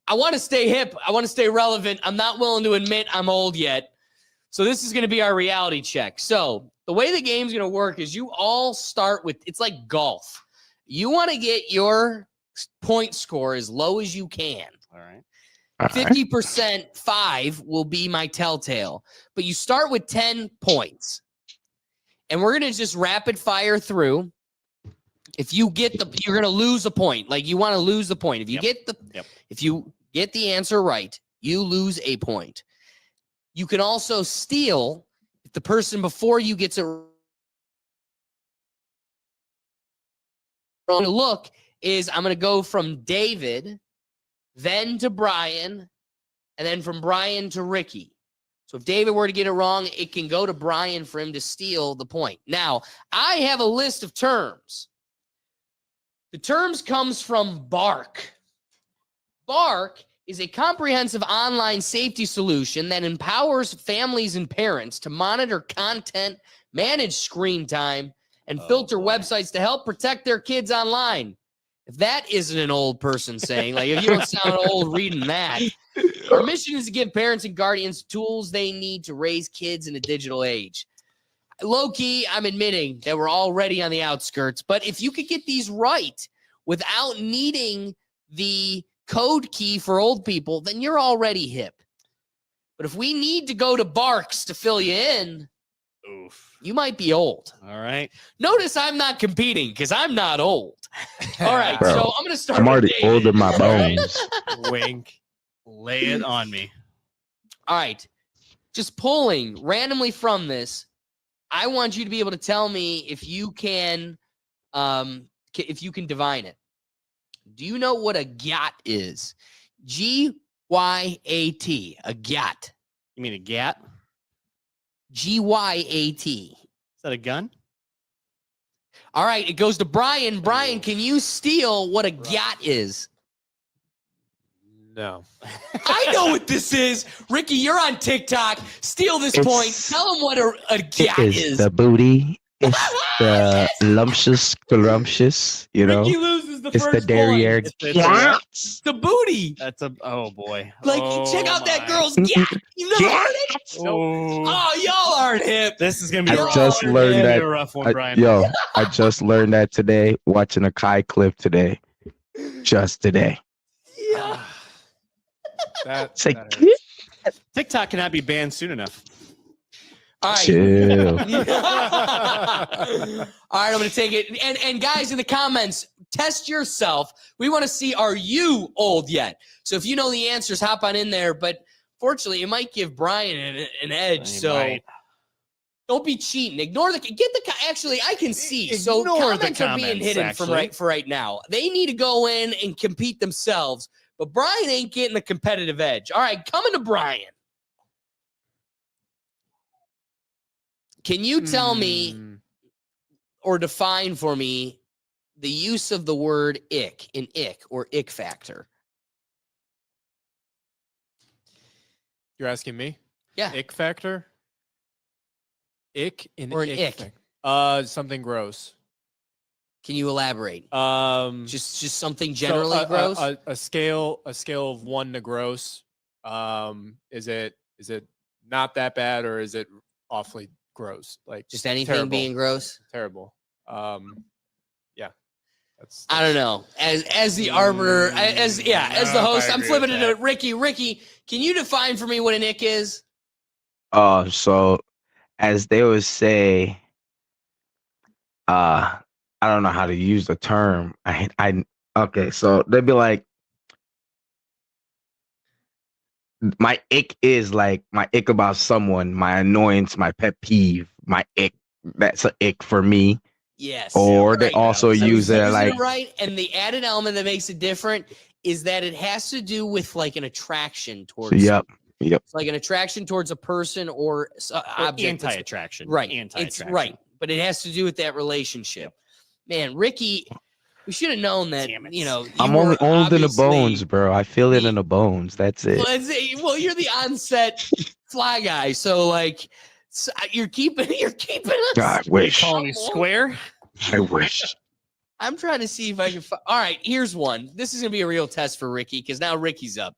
I want to stay hip. I want to stay relevant. I'm not willing to admit I'm old yet. So this is going to be our reality check. So the way the game's going to work is you all start with, it's like golf. You want to get your point score as low as you can. All right. 50%, 5 will be my telltale. But you start with 10 points. And we're going to just rapid fire through. If you get you're going to lose a point. Like you want to lose the point. If you if you get the answer right, you lose a point. You can also steal if the person before you gets it wrong. Look is I'm going to go from David, then to Brian, and then from Brian to Ricky. So if David were to get it wrong, it can go to Brian for him to steal the point. Now, I have a list of terms. The terms comes from Bark. Bark is a comprehensive online safety solution that empowers families and parents to monitor content, manage screen time, and filter websites to help protect their kids online. If that isn't an old person saying, like if you don't sound old reading that. Our mission is to give parents and guardians tools they need to raise kids in a digital age. Low key, I'm admitting that we're already on the outskirts, but if you could get these right without needing the code key for old people, then you're already hip. But if we need to go to Barks to fill you in, you might be old. All right. Notice I'm not competing because I'm not old. All right, Bro, so I'm gonna start. I'm with already David. old in my All right? bones. Wink. Lay it on me. All right, just pulling randomly from this. I want you to be able to tell me if you can divine it. Do you know what a gyat is? Gyat. A gyat. You mean a gat? Gyat. Is that a gun? All right, it goes to Brian. Brian, can you steal what a gyat is? No. I know what this is. Ricky, you're on TikTok. Steal this point. Tell them what a gyat is. The booty. It's the scrumptious, you know. Ricky loses the It's first the derriere. point. It's The booty. That's a oh boy. Like, check out that girl's gyat. You never heard it? Oh, Oh, y'all aren't hip. this is gonna be. I just learned that. A rough one, Brian. I just learned that today. Watching a Kai clip today. Just today. Yeah. It's like, TikTok cannot be banned soon enough. All right. chill. All right, I'm going to take it. And guys, in the comments, test yourself. We want to see, are you old yet? So if you know the answers, hop on in there. But fortunately, it might give Brian an edge. Don't be cheating. Ignore actually, I can see. So comments are being hidden for right now. They need to go in and compete themselves. But Brian ain't getting the competitive edge. All right, coming to Brian. Can you tell me or define for me the use of the word ick in ick or ick factor? You're asking me? Yeah. Ick factor? Ick in Or an ick. Something gross. Can you elaborate? Just something So, generally gross? A scale of 1 to gross. Is it not that bad, or is it awfully gross? Like Just anything terrible. being gross? Terrible. Yeah. That's I don't know. As the arbiter, as the host, I'm flipping it to Ricky. Ricky, can you define for me what an ick is? So as they would say, I don't know how to use the term. Okay, so they'd be like, my ick is like my ick about someone, my annoyance, my pet peeve, my ick. That's an ick for me. Yes. Or they also use it like right. And the added element that makes it different is that it has to do with like an attraction towards. Yep. It's like an attraction towards a person or object. Anti-attraction. Right. Anti-attraction. It's right. But it has to do with that relationship. Man, Ricky, we should have known that, I'm only old in the bones, bro. I feel it in the bones. That's it. Well, you're the onset fly guy. So you're keeping us. I wish. Calling me square. I wish. I'm trying to see if I can. All right, here's one. This is gonna be a real test for Ricky because now Ricky's up.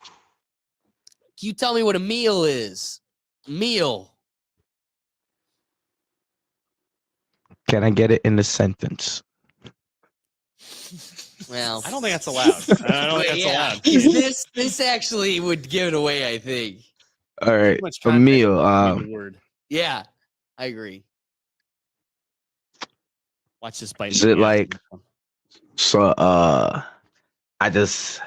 Can you tell me what a meal is? Meal. Can I get it in the sentence? Well, I don't think that's allowed. I don't think that's allowed. This actually would give it away, I think. All right, a meal. Yeah, I agree. Watch this bite. Is it like so? I just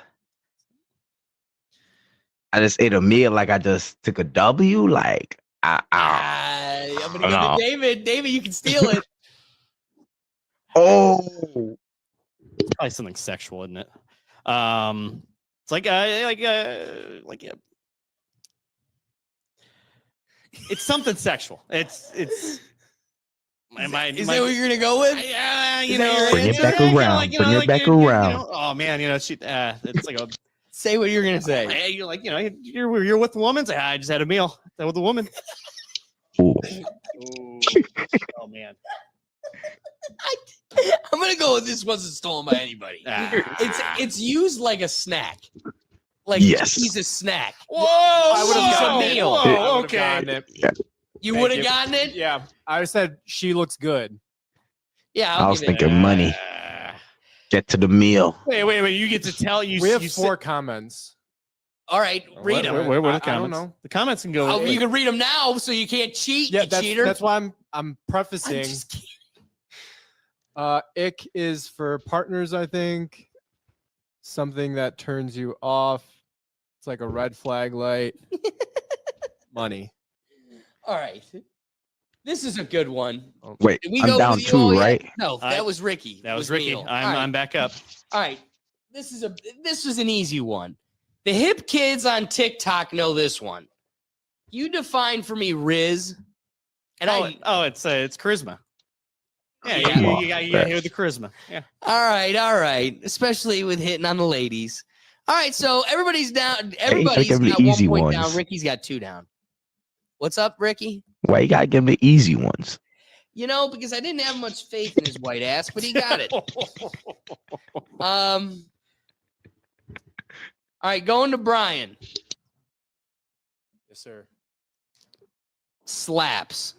ate a meal. Like I just took a W. Like I'm gonna give it to David. David, you can steal it. Oh, it's probably something sexual, isn't it? It's like it's something sexual. It's. Is that what you're gonna go with? Yeah, bring it back around. Bring it back around. Oh man, it's like a. Say what you're gonna say. Hey, you're like, you're with the woman. Say, I just had a meal. That with the woman. Ooh. Oh man. I'm gonna go with this wasn't stolen by anybody. It's used like a snack. Like he's a snack. Whoa! I would have gotten it. meal. Whoa, okay. You would have gotten it? Yeah. I said she looks good. Yeah. I was thinking money. Get to the meal. Wait. You get to tell you. We have 4 comments. All right, read them. Where are the comments? I don't know. The comments can go. You can read them now, so you can't cheat. Yeah, you cheater. that's why I'm prefacing. Ick is for partners, I think. Something that turns you off. It's like a red flag light. Money. All right. This is a good one. Wait, Did we I'm go down with you all 2, yet? right? No, that was Ricky. That was Ricky. Neil. All I'm right. back up. All right. This is an easy one. The hip kids on TikTok know this one. You define for me Riz. And it's charisma. Yeah, Yeah. you got here with the charisma. Yeah. All right. Especially with hitting on the ladies. All right, so everybody's down. Everybody's give me got the 1 easy point ones. down. Ricky's got 2 down. What's up, Ricky? Why you gotta give me the easy ones? You know, because I didn't have much faith in his white ass, but he got it. All right, going to Brian. Yes, sir. Slaps.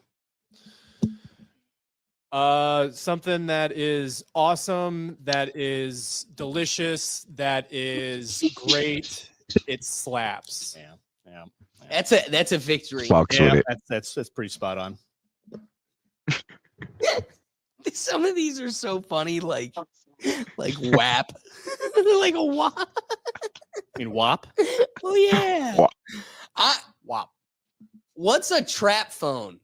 Something that is awesome, that is delicious, that is great. It slaps. Yeah. That's a victory. Fucks with it. That's pretty spot on. Some of these are so funny, like WAP. Like a WAP. You mean WAP? Oh yeah. WAP. WAP. What's a trap phone?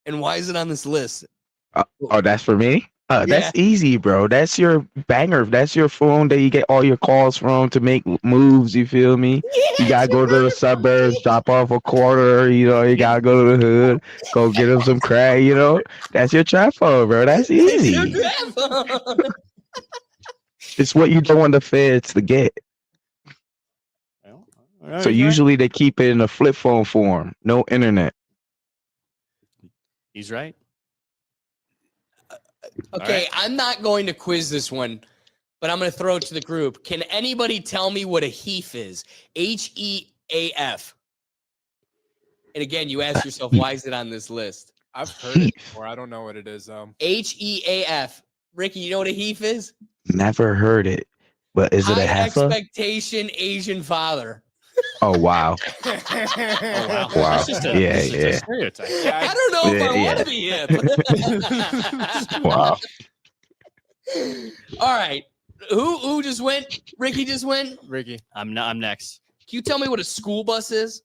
And why is it on this list? Oh, that's for me? Yeah. That's easy, bro. That's your banger. That's your phone that you get all your calls from to make moves. You feel me? Yeah, You gotta go to the suburbs, drop off a quarter. You gotta go to the hood, go get him some crack. That's your trap phone, bro. That's easy. It's your trap phone. It's what you don't want the feds to get. So usually they keep it in a flip phone form, no internet. He's right. Okay, right. I'm not going to quiz this one, but I'm going to throw it to the group. Can anybody tell me what a heaf is? HEAF. And again, you ask yourself, why is it on this list? I've heard it before. I don't know what it is, though. HEAF. Ricky, you know what a heaf is? Never heard it. But is it a High heifer? expectation Asian father. Oh wow. Oh, wow. Wow. That's just a stereotype. I don't know if I Yeah. want to be hip. Wow. All right. Who just went? Ricky just went? Ricky. I'm next. Can you tell me what a school bus is?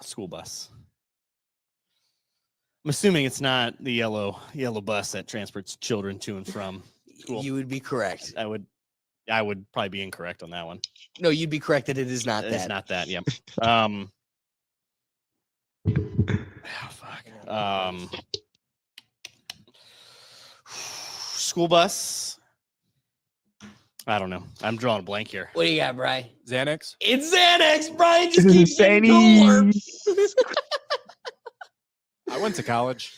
School bus. I'm assuming it's not the yellow bus that transports children to and from school. You would be correct. I would probably be incorrect on that one. No, you'd be correct that it is not that. It's not that. Yep. School bus. I don't know. I'm drawing a blank here. What do you got, Brian? Xanax. It's Xanax. Brian just keeps getting cooler. I went to college.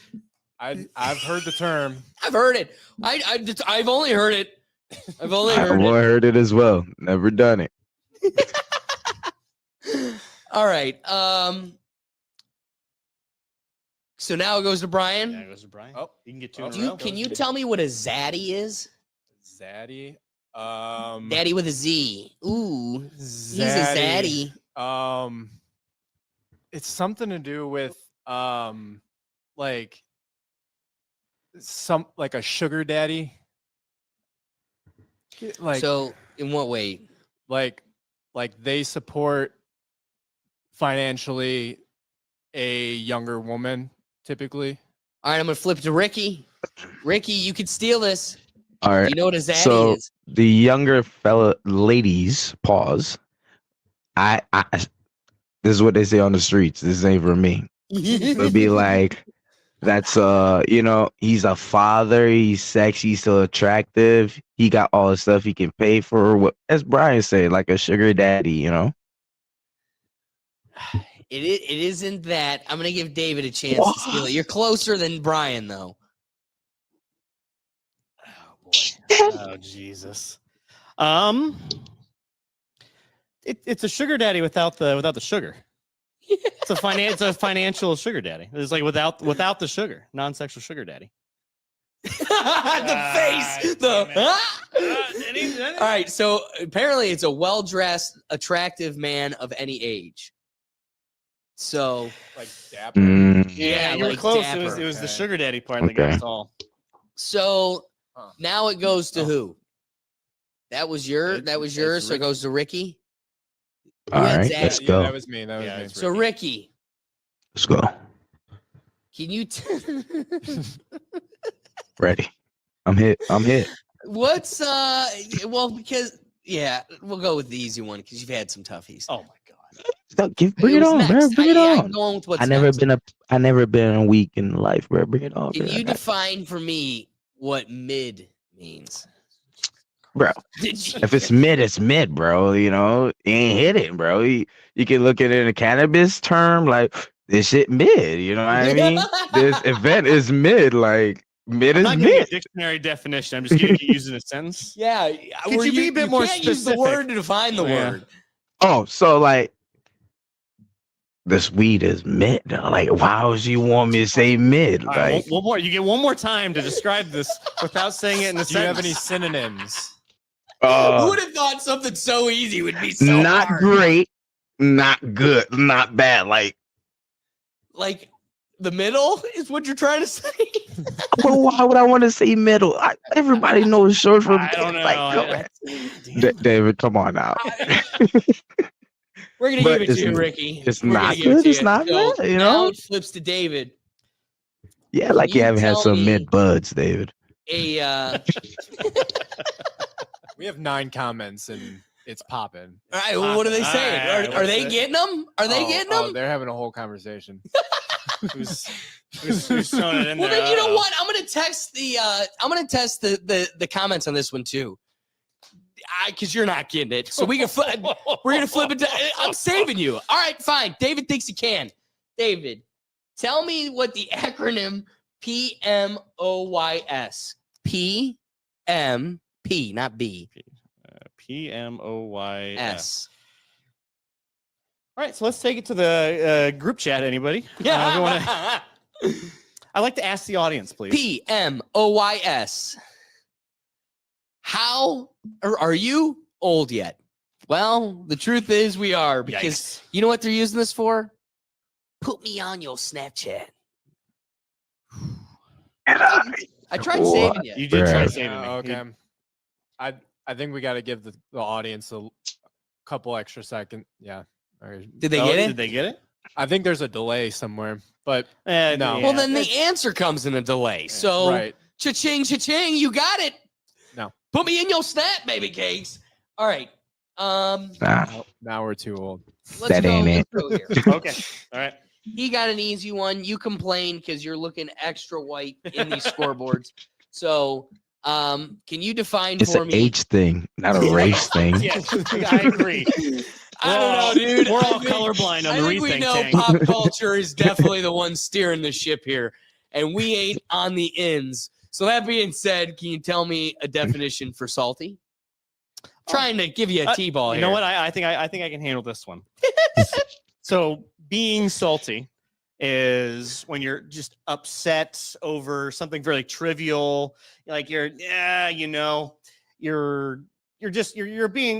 I've heard the term. I've heard it. I've only heard it. I've only I've heard only heard it as well. Never done it. All right. So now it goes to Brian. Yeah, it goes to Brian. Oh, you can get two. Can you tell me what a zaddy is? Zaddy. Daddy with a Z. Ooh, he's a zaddy. It's something to do with like a sugar daddy. So in what way? Like they support financially a younger woman typically. All right, I'm gonna flip to Ricky. Ricky, you could steal this. All right. You know what a zaddy So is? the younger fella ladies, pause. I this is what they say on the streets. This ain't for me. It'll be like, that's he's a father, he's sexy, he's still attractive, he got all the stuff he can pay for. What, as Brian said, like a sugar daddy, It isn't that. I'm gonna give David a chance to steal it. You're closer than Brian, though. Oh boy. Oh Jesus. It's a sugar daddy without the sugar. It's a financial sugar daddy. It's like without the sugar, non-sexual sugar daddy. The face. All right. So apparently, it's a well-dressed, attractive man of any age. So Like Dapper. Yeah, you were like close. Dapper. It was the Okay. sugar daddy part that got Okay. us all. So Huh. now it goes to Oh. who? That was yours. It's So it Ricky. goes to Ricky. All Who had right, Zach? let's Yeah, go. that was me. That was Yeah, me. it's So Ricky, Let's go. can you? Ready. I'm hit. What's Well, because we'll go with the easy one because you've had some toughies. Oh my god. Bring it was on, next. bro. Bring it I'm on. going with what's I never next. been a week in life, bro. Bring it on, Can bro. you define for me what mid means? Bro, Did you? if it's mid, it's mid, bro. You know, you ain't hit it, bro. You can look at it in a cannabis term, like this shit mid. You know what I mean? This event is mid, like mid I'm is not giving you a mid. dictionary definition. I'm just giving you using a sentence. Yeah. Could you be a bit more can't use the specific? word to define the Yeah. word. Oh, so like this weed is mid. Like, why would you want me to say mid? All right, Like, one more. You get one more time to describe this without saying it in the Do you have any sentence. synonyms? Who would have thought something so easy would be so not hard? great, not good, not bad. Like, Like the middle is what you're trying to say. well, why would I want to say middle? Everybody knows short for I don't know. like, come on. David, come on now. We're gonna But give it to you, it's- Ricky. it's We're gonna not give it good, to it's you. not So bad, you now know? it flips to David. Yeah, like you you haven't had tell some me- mid buds, David. All We have 9 comments and it's popping. right, well, what are they saying? All right, Are they let's- getting them? Are they getting them? They're having a whole conversation. Who's throwing it in Well, there? then you know Uh-oh. what? I'm gonna test the comments on this one too. Because you're not getting it, so we can we're gonna flip it. I'm saving you. All right, fine. David thinks he can. David, tell me what the acronym PMOYS. PMP, not B. PMOYS. S. All right, so let's take it to the group chat. Anybody? I like to ask the audience, please. PMOYS. How are you old yet? Well, the truth is we are, because Yikes. you know what they're using this for? Put me on your Snapchat. I tried saving you. You did try Bruh. saving me. Okay. I think we got to give the audience a couple extra seconds. Yeah. All right. Did they Oh, get it? Did they get it? I think there's a delay somewhere, but No. No. Well, then the answer comes in a delay. So, right. cha-ching, cha-ching, you got it. No. Put me in your snap, baby cakes. All right. Nah, Now we're too old. Let's That go. ain't it. Let's go here. Okay. All right. He got an easy one. You complain because you're looking extra white in these scoreboards. So, can you define it's for an me? H thing, not a race thing. Yes, I agree. I don't know, dude. We're all I think- colorblind on I the think we rethink know tank. pop culture is definitely the one steering the ship here, and we ain't on the ends. So that being said, can you tell me a definition for salty? Trying to give you a T-ball You here. know what? I think I can handle this one. So being salty is when you're just upset over something very trivial, like you're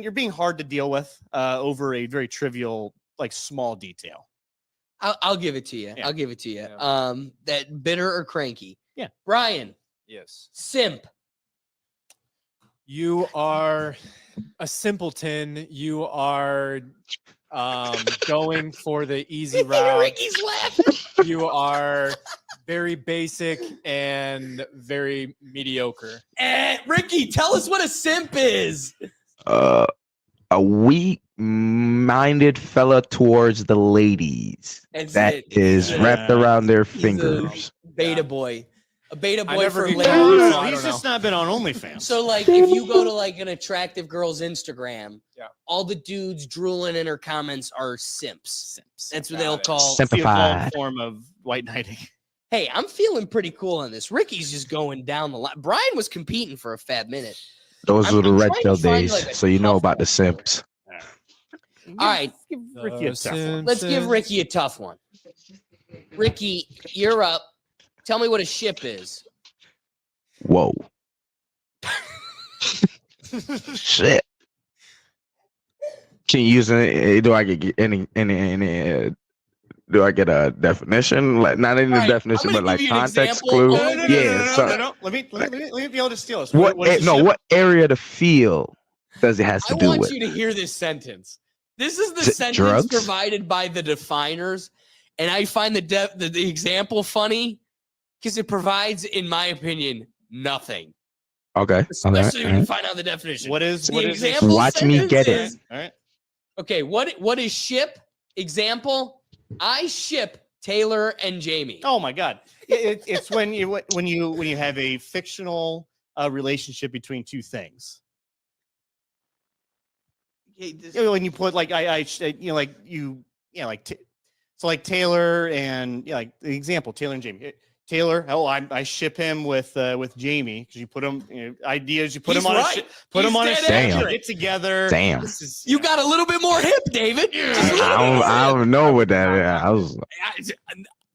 being hard to deal with over a very trivial, like small detail. I'll give it to you. Yeah. I'll give it to you. Yeah. That bitter or cranky. Yeah. Brian, Yes. simp. You are a simpleton. You are going for the easy route. Ricky's laughing. You are very basic and very mediocre. Ricky, tell us what a simp is. A weak-minded fella towards the ladies. That's That it. is wrapped around their He's a fingers. beta boy. A beta I boy never for get ladies. called, so I He's don't know. just not been on OnlyFans. So, like, if you go to like an attractive girl's Instagram, Yeah. all the dudes drooling in her comments are simps. That's what Got they'll it. call. Simp- It's the evolved Simplified. form of white knighting. Hey, I'm feeling pretty cool on this. Ricky's just going down the line. Brian was competing for a fat minute. Those I'm- were the I'm red trying pill to find, days, like, a so you know tough about the one. simps. All right, Ricky a tough one. let's give Ricky a tough one. Ricky, you're up. Tell me what a ship is. Whoa. Shit. Can you use any? Do I get any Do I get a definition? Like not even All a right, definition, I'm but gonna like give you an context example. clue. No, Yeah. Let me be able to steal this. What? What is the ship? What area to feel does it has to I do want with? you to hear this sentence. This is the Is it sentence drugs? provided by the definers, and I find the example funny because it provides, in my opinion, nothing. Okay. Especially when Okay. you find out the definition. What is the this? example? Watch me get it. is, All right. Okay, what is ship? Example: I ship Taylor and Jamie. Oh my God! It's when you have a fictional relationship between two things. When you put like so like Taylor and like the example Taylor and Jamie. Taylor, I ship him with Jamie because you put him ideas. You put He's him on right. a put him on a He's ship. dead You accurate. get together. Damn. You got a little bit more hip, David. Just a little bit more I hip. don't know what that is. I was.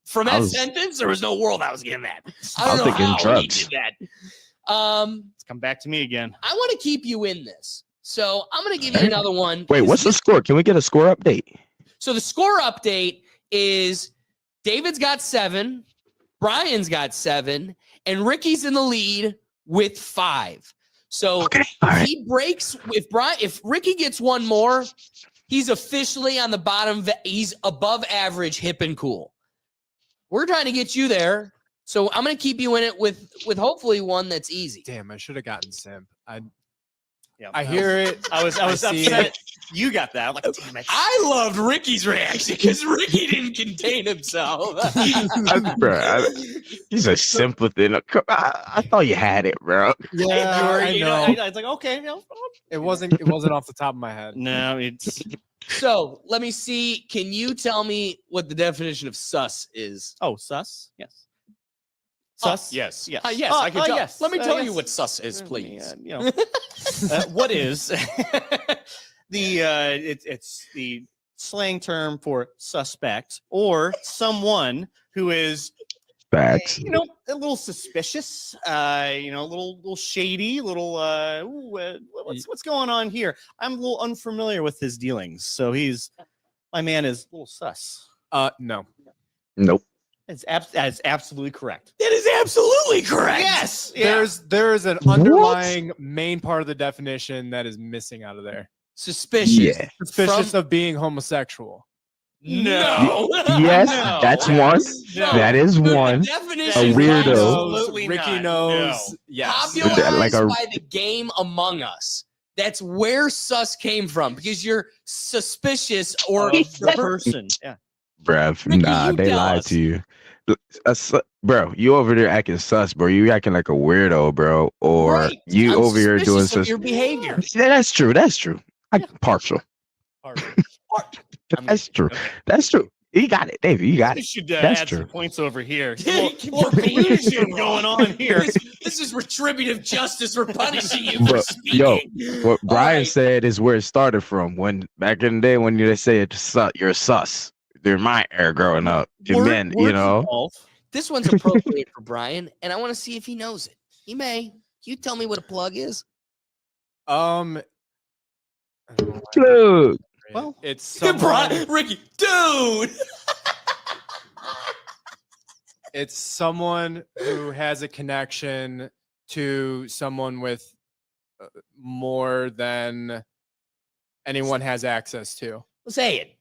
From I that was- sentence, there was no world I was getting that. I I don't was know thinking how drugs. he did that. It's come back to me again. I want to keep you in this, so I'm going to give you another one. Wait, what's the score? Can we get a score update? So the score update is David's got 7, Brian's got 7, and Ricky's in the lead with 5. So Okay. All right. he breaks if Ricky gets one more, he's officially on the bottom. He's above average, hip and cool. We're trying to get you there, so I'm going to keep you in it with hopefully one that's easy. Damn, I should have gotten simp. Yeah, I hear it. I was see upset. it. You got that. I'm like, damn it. I loved Ricky's reaction because Ricky didn't contain himself. He's a simpleton. I thought you had it, bro. Yeah, I You know. I was like, okay, It wasn't off the top of my head. no, it's So let me see. Can you tell me what the definition of sus is? sus. Yes. Oh, Sus? yes. Yes. Yes, Oh, I can oh, tell. yes. Let me tell you yes. what sus is, please. What is it's the slang term for suspect or someone who is Facts. a little suspicious, a little shady, what's going on here? I'm a little unfamiliar with his dealings, so my man is a little sus. No. Nope. That is absolutely correct. That is absolutely correct. Yes, yeah. There's an underlying main part of the definition that is missing out of there. Suspicious. Yeah. Suspicious of being homosexual. No. Yes, No. that's one. No. That is Dude, the one. definition A weirdo. Absolutely Ricky not. knows. No. Yes. popularized Like a- by the game Among Us. That's where sus came from because you're suspicious or The person. Yeah. Bruv, Ricky, nah, you they tell lied us. to you. Bro, you over there acting sus, bro. You acting like a weirdo, bro. Or Right. you I'm over here doing suspicious of sus. your behavior. Yeah, that's true. That's true. Partial. That's true. That's true. You got it, David. You got We it. should That's add true. some points over here. Yeah, More collusion going on here. This is retributive justice for punishing you for But, speaking. yo, what Brian right. said is where it started from. When back in the day, when they say it's sus, you're sus. During my era growing up, and then This one's appropriate for Brian, and I want to see if he knows it. He may. Can you tell me what a plug is? I don't know why Plug. Well, it's someone, Brian, Ricky, dude. it's someone who has a connection to someone with more than anyone has access to. Say it.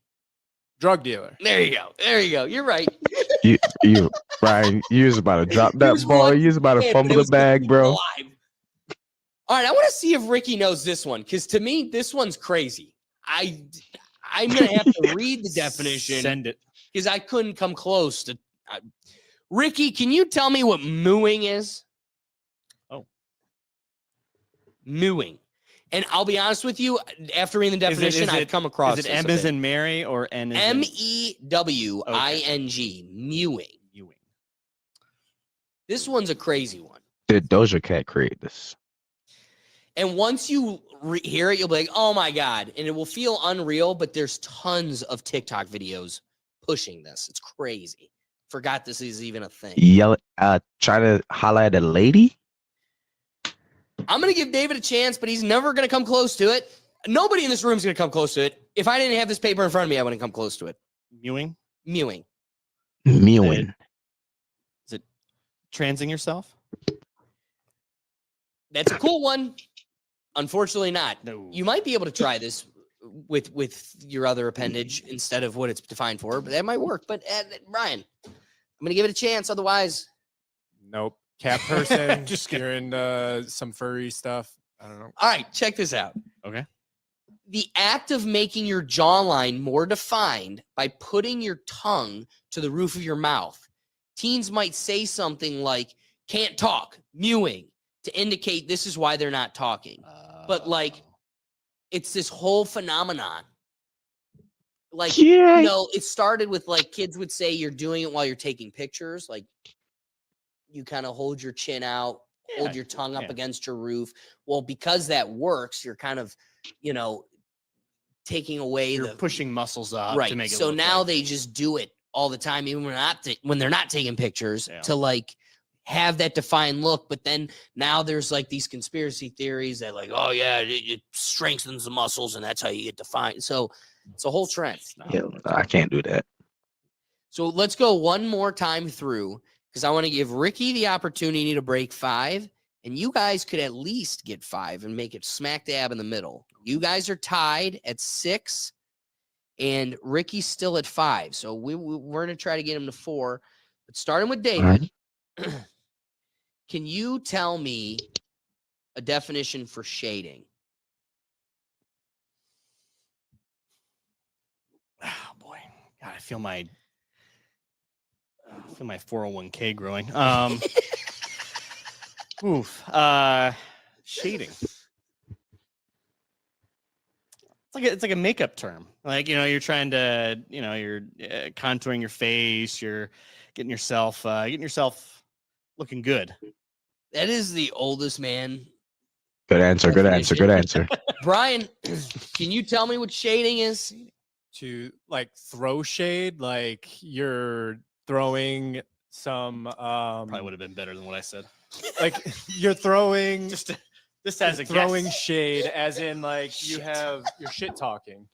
Drug dealer. There you go. There you go. You're right. You, Brian, you was about to drop that ball. You was about to fumble the bag, bro. Alive. All right, I want to see if Ricky knows this one because to me, this one's crazy. I'm gonna have to read the definition. Send it. Because I couldn't come close to. Ricky, can you tell me what mooing is? Oh, mooing. And I'll be honest with you, after reading the definition, I've come across Is it this M a as bit. in Mary or N as in MEWING, mewing. This one's a crazy one. Did Doja Cat create this? And once you hear it, you'll be like, oh my God. And it will feel unreal, but there's tons of TikTok videos pushing this. It's crazy. Forgot this is even a thing. Try to holler at a lady? I'm going to give David a chance, but he's never going to come close to it. Nobody in this room is going to come close to it. If I didn't have this paper in front of me, I wouldn't come close to it. Mewing? Mewing. Mewing. Is it transing yourself? That's a cool one. Unfortunately not. No. You might be able to try this with your other appendage instead of what it's defined for, but that might work. But Brian, I'm going to give it a chance. Otherwise, Nope. Cat person. Just you're into some furry stuff. I don't know. all right, check this out. Okay. The act of making your jawline more defined by putting your tongue to the roof of your mouth. Teens might say something like, can't talk, mewing, to indicate this is why they're not talking. But like, it's this whole phenomenon. Like, Yeah. you know, it started with like kids would say you're doing it while you're taking pictures. Like, you kind of hold your chin out, hold your tongue up against your roof. Well, because that works, you're kind of, you know, taking away You're the pushing muscles up right. to make it So look now like- they just do it all the time, even when they're not taking pictures to like have that defined look. But then now there's like these conspiracy theories that like, oh yeah, it strengthens the muscles and that's how you get defined. So it's a whole trend. Yeah, I can't do that. So let's go one more time through because I want to give Ricky the opportunity to break 5, and you guys could at least get 5 and make it smack dab in the middle. You guys are tied at 6, and Ricky's still at 5. So we're going to try to get him to 4. But starting with David, can you tell me a definition for shading? Oh boy, God, I feel my 401k growing. Shading. It's like a makeup term. Like, you know, you're trying to, you know, you're contouring your face. You're getting yourself looking good. That is the oldest man. Good answer. Good answer. Good answer. Brian, can you tell me what shading is? To like throw shade, like you're throwing some Probably would have been better than what I said. like you're throwing Just as a throwing guess. shade, as in like you're shit talking.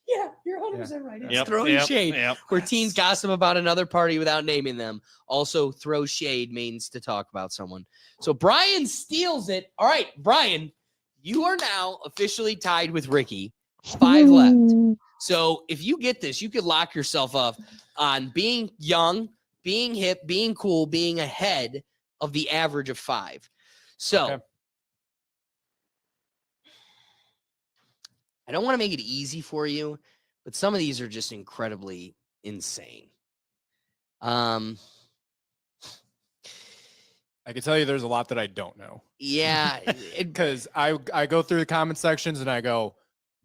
Yeah, you're 100% right. It's Yep, throwing yep, shade. yep. Where teens gossip about another party without naming them. Also, throw shade means to talk about someone. So Brian steals it. All right, Brian, you are now officially tied with Ricky. 5 left. So if you get this, you could lock yourself up on being young, being hip, being cool, being ahead of the average of 5. So Okay. I don't want to make it easy for you, but some of these are just incredibly insane. I can tell you there's a lot that I don't know. Yeah, Because I go through the comment sections and I go,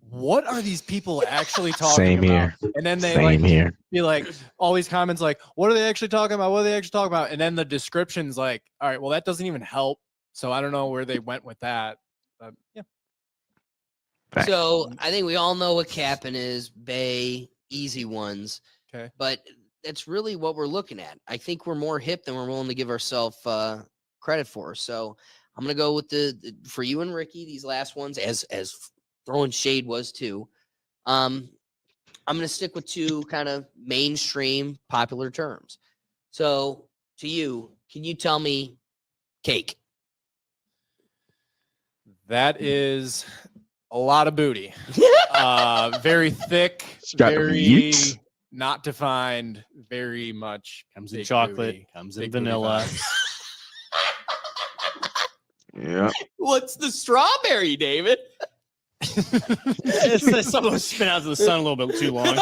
what are these people actually talking Same about? here. And then they Same like here. be like all these comments like, what are they actually talking about? What are they actually talking about? And then the description's like, all right, well, that doesn't even help. So I don't know where they went with that. But yeah. so I think we all know what Cap'n is, Bay, easy ones. Okay. But that's really what we're looking at. I think we're more hip than we're willing to give ourselves credit for. So I'm gonna go with the for you and Ricky, these last ones, as throwing shade was too. I'm gonna stick with 2 kind of mainstream popular terms. So to you, can you tell me cake? That is a lot of booty. Very thick, got very yeets. not defined, very much Comes in big chocolate, booty. comes in Big booty vanilla. vibes. Yeah. What's the strawberry, David? It's some of those spin out to the sun a little bit too long.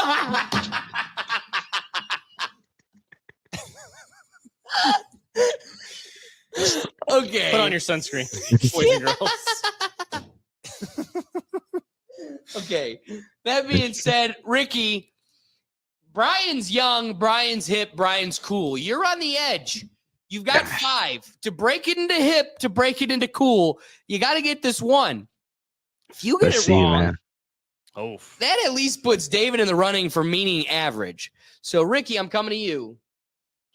Okay. Put on your sunscreen, boys and girls. Okay. That being said, Ricky, Brian's young, Brian's hip, Brian's cool. You're on the edge. You've got 5 to break it into hip, to break it into cool. You got to get this one. If you get Let's it see, wrong, man. Oh, that at least puts David in the running for meaning average. So, Ricky, I'm coming to you.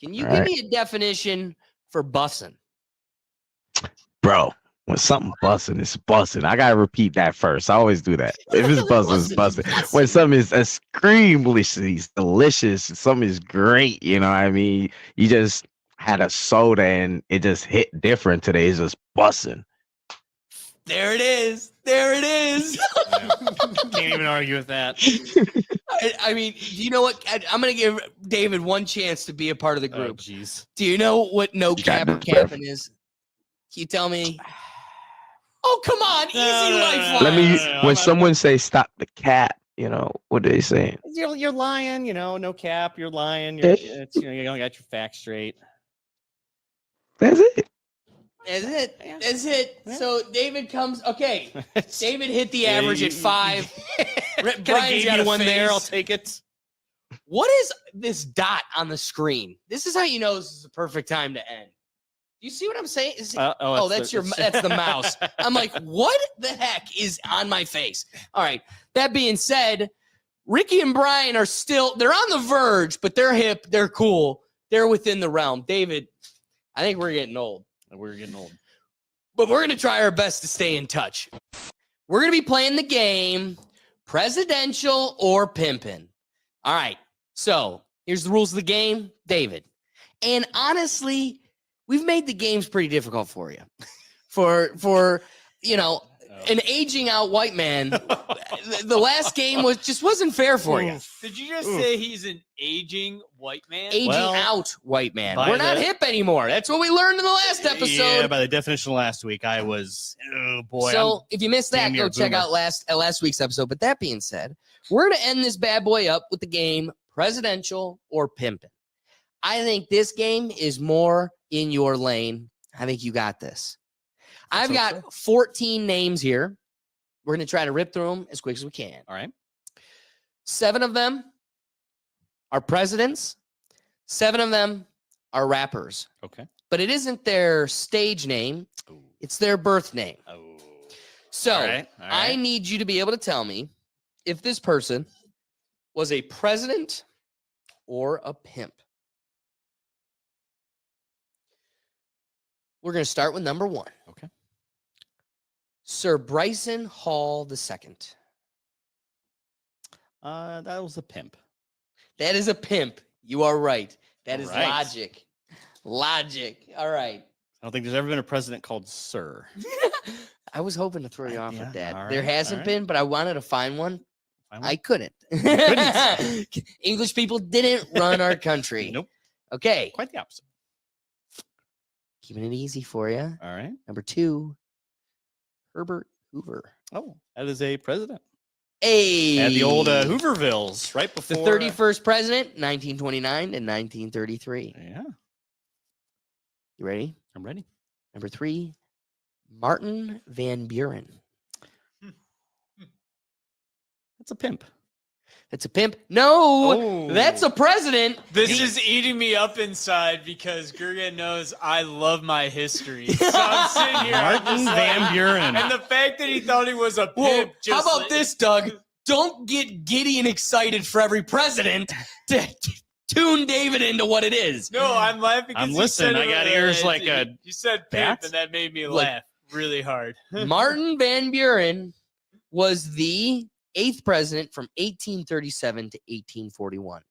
Can you All give right. me a definition for bussin'? Bro, when something busting, it's busting. I gotta repeat that first. I always do that. If it's busting, it's busting. When something is extremely delicious, something is great. You know what I mean? You just had a soda and it just hit different today. It's just busting. There it is. There it is. Can't even argue with that. I mean, you know what? I'm going to give David one chance to be a part of the group. Jeez. Do you know what no cap or capping is? Can you tell me? Oh, come on. Easy lifeline. Let me. When someone say stop the cap, what are they saying? You're lying. No cap. You're lying. You don't got your facts straight. That's it. That's it. That's it. So David comes. Okay. David hit the average at 5. Brian's got one there. I'll take it. What is this dot on the screen? This is how you know this is the perfect time to end. Do you see what I'm saying? That's the mouse. I'm like, what the heck is on my face? All right. That being said, Ricky and Brian are they're on the verge, but they're hip. They're cool. They're within the realm. David, I think we're getting old. We're getting old. But we're going to try our best to stay in touch. We're going to be playing the game presidential or pimpin'. All right. So here's the rules of the game, David. And honestly, we've made the games pretty difficult for you. For an aging out white man. The last game wasn't fair for you. Did you just say he's an aging white man? Aging out white man. We're not hip anymore. That's what we learned in the last episode. Yeah, by the definition last week, I was, oh boy. So if you missed that, go check out last week's episode. But that being said, we're going to end this bad boy up with the game presidential or pimpin'. I think this game is more in your lane. I think you got this. I've got 14 names here. We're going to try to rip through them as quick as we can. All right. 7 of them are presidents. 7 of them are rappers. Okay. But it isn't their stage name. It's their birth name. Oh. So All right. I need you to be able to tell me if this person was a president or a pimp. We're going to start with number 1. Okay. Sir Bryson Hall II. That was a pimp. That is a pimp. You are right. That is right. logic. Logic. All right. I don't think there's ever been a president called Sir. I was hoping to throw you off with that. all There right, hasn't all right. been, but I wanted to find one. Find one? I couldn't. couldn't. English people didn't run our country. Nope. Okay. Quite the opposite. Keeping it easy for you. All right. Number 2, Herbert Hoover. Oh, that is a president. Hey. Had the old Hoovervilles right The before. 31st president, 1929 to 1933. Yeah. You ready? I'm ready. Number 3, Martin Van Buren. That's a pimp. That's a pimp. No, Oh. that's a president. This is eating me up inside because Gurgen knows I love my history. So I'm sitting here. I'm Martin just Van like- Buren. And the fact that he thought he was a Whoa, pimp. how about this, Doug? Don't get giddy and excited for every president to tune David into what it is. No, I'm laughing because I'm listening. I got ears like a You said pimp, bat. and that made me Look. laugh really hard. Martin Van Buren was the 8th president from 1837 to 1841.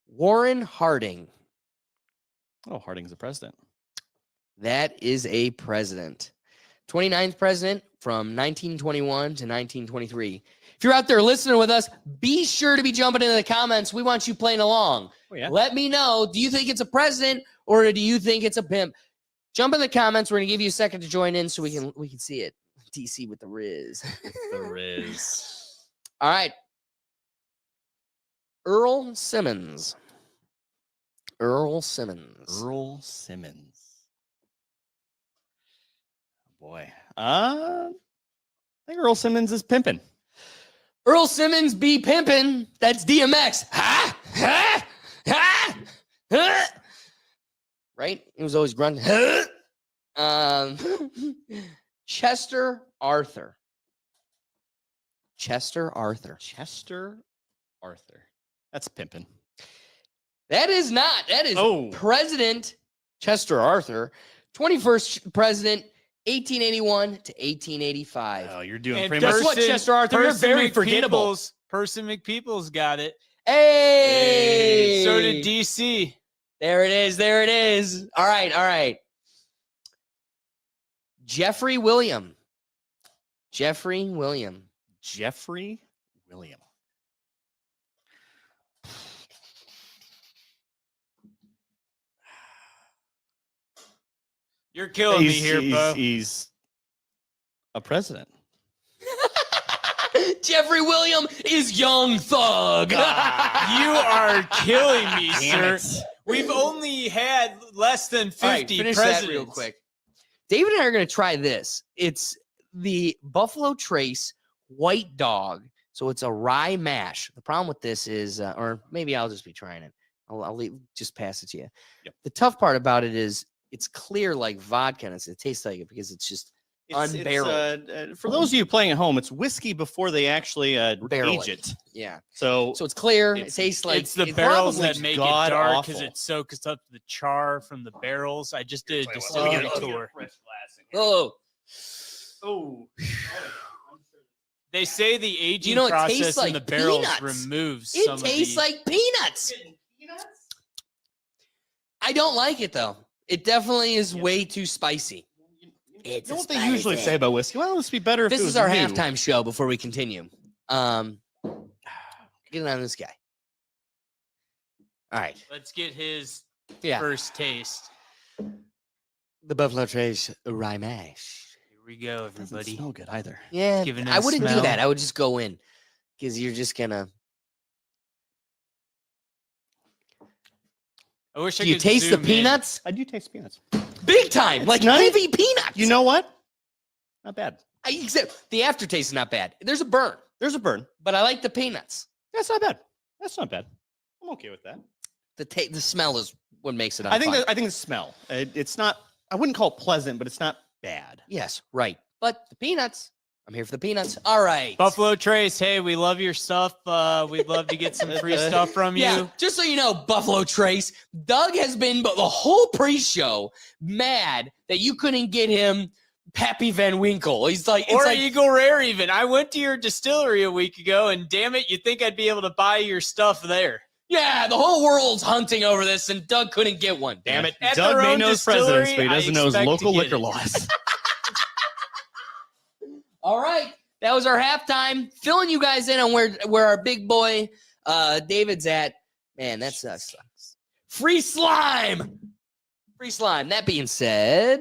Warren Harding. Oh, Harding's a president. That is a president. 29th president from 1921 to 1923. If you're out there listening with us, be sure to be jumping into the comments. We want you playing along. Oh, yeah. Let me know, do you think it's a president or do you think it's a pimp? Jump in the comments. We're going to give you a second to join in so we can see it. DC with the Riz. The Riz. All right. Earl Simmons. Earl Simmons. Earl Simmons. Boy. I think Earl Simmons is pimping. Earl Simmons be pimpin'. That's DMX. Ha! Ha! Ha! Ha! Right? He was always grunting. Ha! Chester Arthur. Chester Arthur. Chester Arthur. That's pimping. That is not. That is Oh. President Chester Arthur. 21st president, 1881 to 1885. Oh, you're doing And pretty Guess much. what, Chester Arthur? You're very forgettable. Person McPeople's got it. Hey! So did DC. There it is. There it is. All right. All right. Jeffrey William. Jeffrey William. Jeffrey William. You're killing me here, Bo. He's a president. Jeffrey William is Young Thug. You are killing me, Damn sir. it. We've only had less than 50 All right, finish presidents. that real quick. David and I are going to try this. It's the Buffalo Trace White Dog. So it's a rye mash. The problem with this is, or maybe I'll just be trying it. I'll just pass it to you. Yep. The tough part about it is it's clear like vodka, and it tastes like it because it's just unbarreled. For those of you playing at home, it's whiskey before they actually Barrel age it. Yeah. So So it's clear. It's- it tastes like it's the it's barrels probably that make it god dark because awful. it soaks up the char from the barrels. I just did a Let me distillery get a tour. fresh glass in here. Oh, Oh. They say the aging You know, it tastes process like in the barrels peanuts. removes it some tastes of the... like peanuts. I don't like it though. It definitely is way too spicy. It's You know what they usually say about whiskey? Well, this would be better if This it is was our new. halftime show before we continue. Get it on this guy. All right. Let's get his Yeah. first taste. The Buffalo Trace rye mash. Here we go, Doesn't everybody. smell good either. Yeah, Giving it I a wouldn't do smell. that. I would just go in because you're just gonna. I wish I Do you could taste the zoom in. peanuts? I do taste peanuts. Big time, like not- heavy peanuts. You know what? Not bad. Except the aftertaste is not bad. There's a burn, There's a burn. but I like the peanuts. That's not bad. That's not bad. I'm okay with that. The smell is what makes it. I think unfun. I think the smell. It's not. I wouldn't call it pleasant, but it's not bad. Yes, right. But the peanuts. I'm here for the peanuts. All right. Buffalo Trace, hey, we love your stuff. We'd love to get some free stuff from Yeah, you. just so you know, Buffalo Trace, Doug has been the whole pre-show mad that you couldn't get him Pappy Van Winkle. He's like, it's Or like, Eagle Rare even. I went to your distillery a week ago, and damn it, you'd think I'd be able to buy your stuff there. yeah, the whole world's hunting over this, and Doug couldn't get one. Damn it. At Doug their may own know his presidents, distillery, but he I doesn't know his expect to local get liquor it. laws. All right. That was our halftime. Filling you guys in on where our big boy David's at. Man, that sucks. Free slime. Free slime. That being said,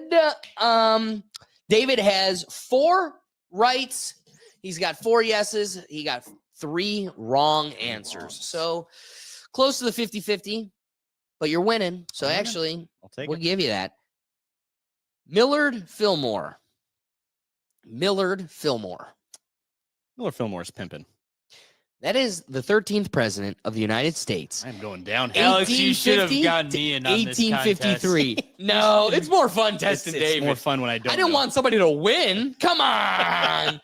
David has 4 rights. He's got 4 yeses. He got 3 wrong answers. So close to the 50-50, but you're winning. So actually, I'll take we'll it. give you that. Millard Fillmore. Millard Fillmore. Miller Fillmore's pimping. That is the 13th president of the United States. I'm going down. Alex, you should have 1850 gotten to me in on this contest. 1853. No, it's more fun testing It's David. more fun when I don't. I didn't know. want somebody to win. Come on.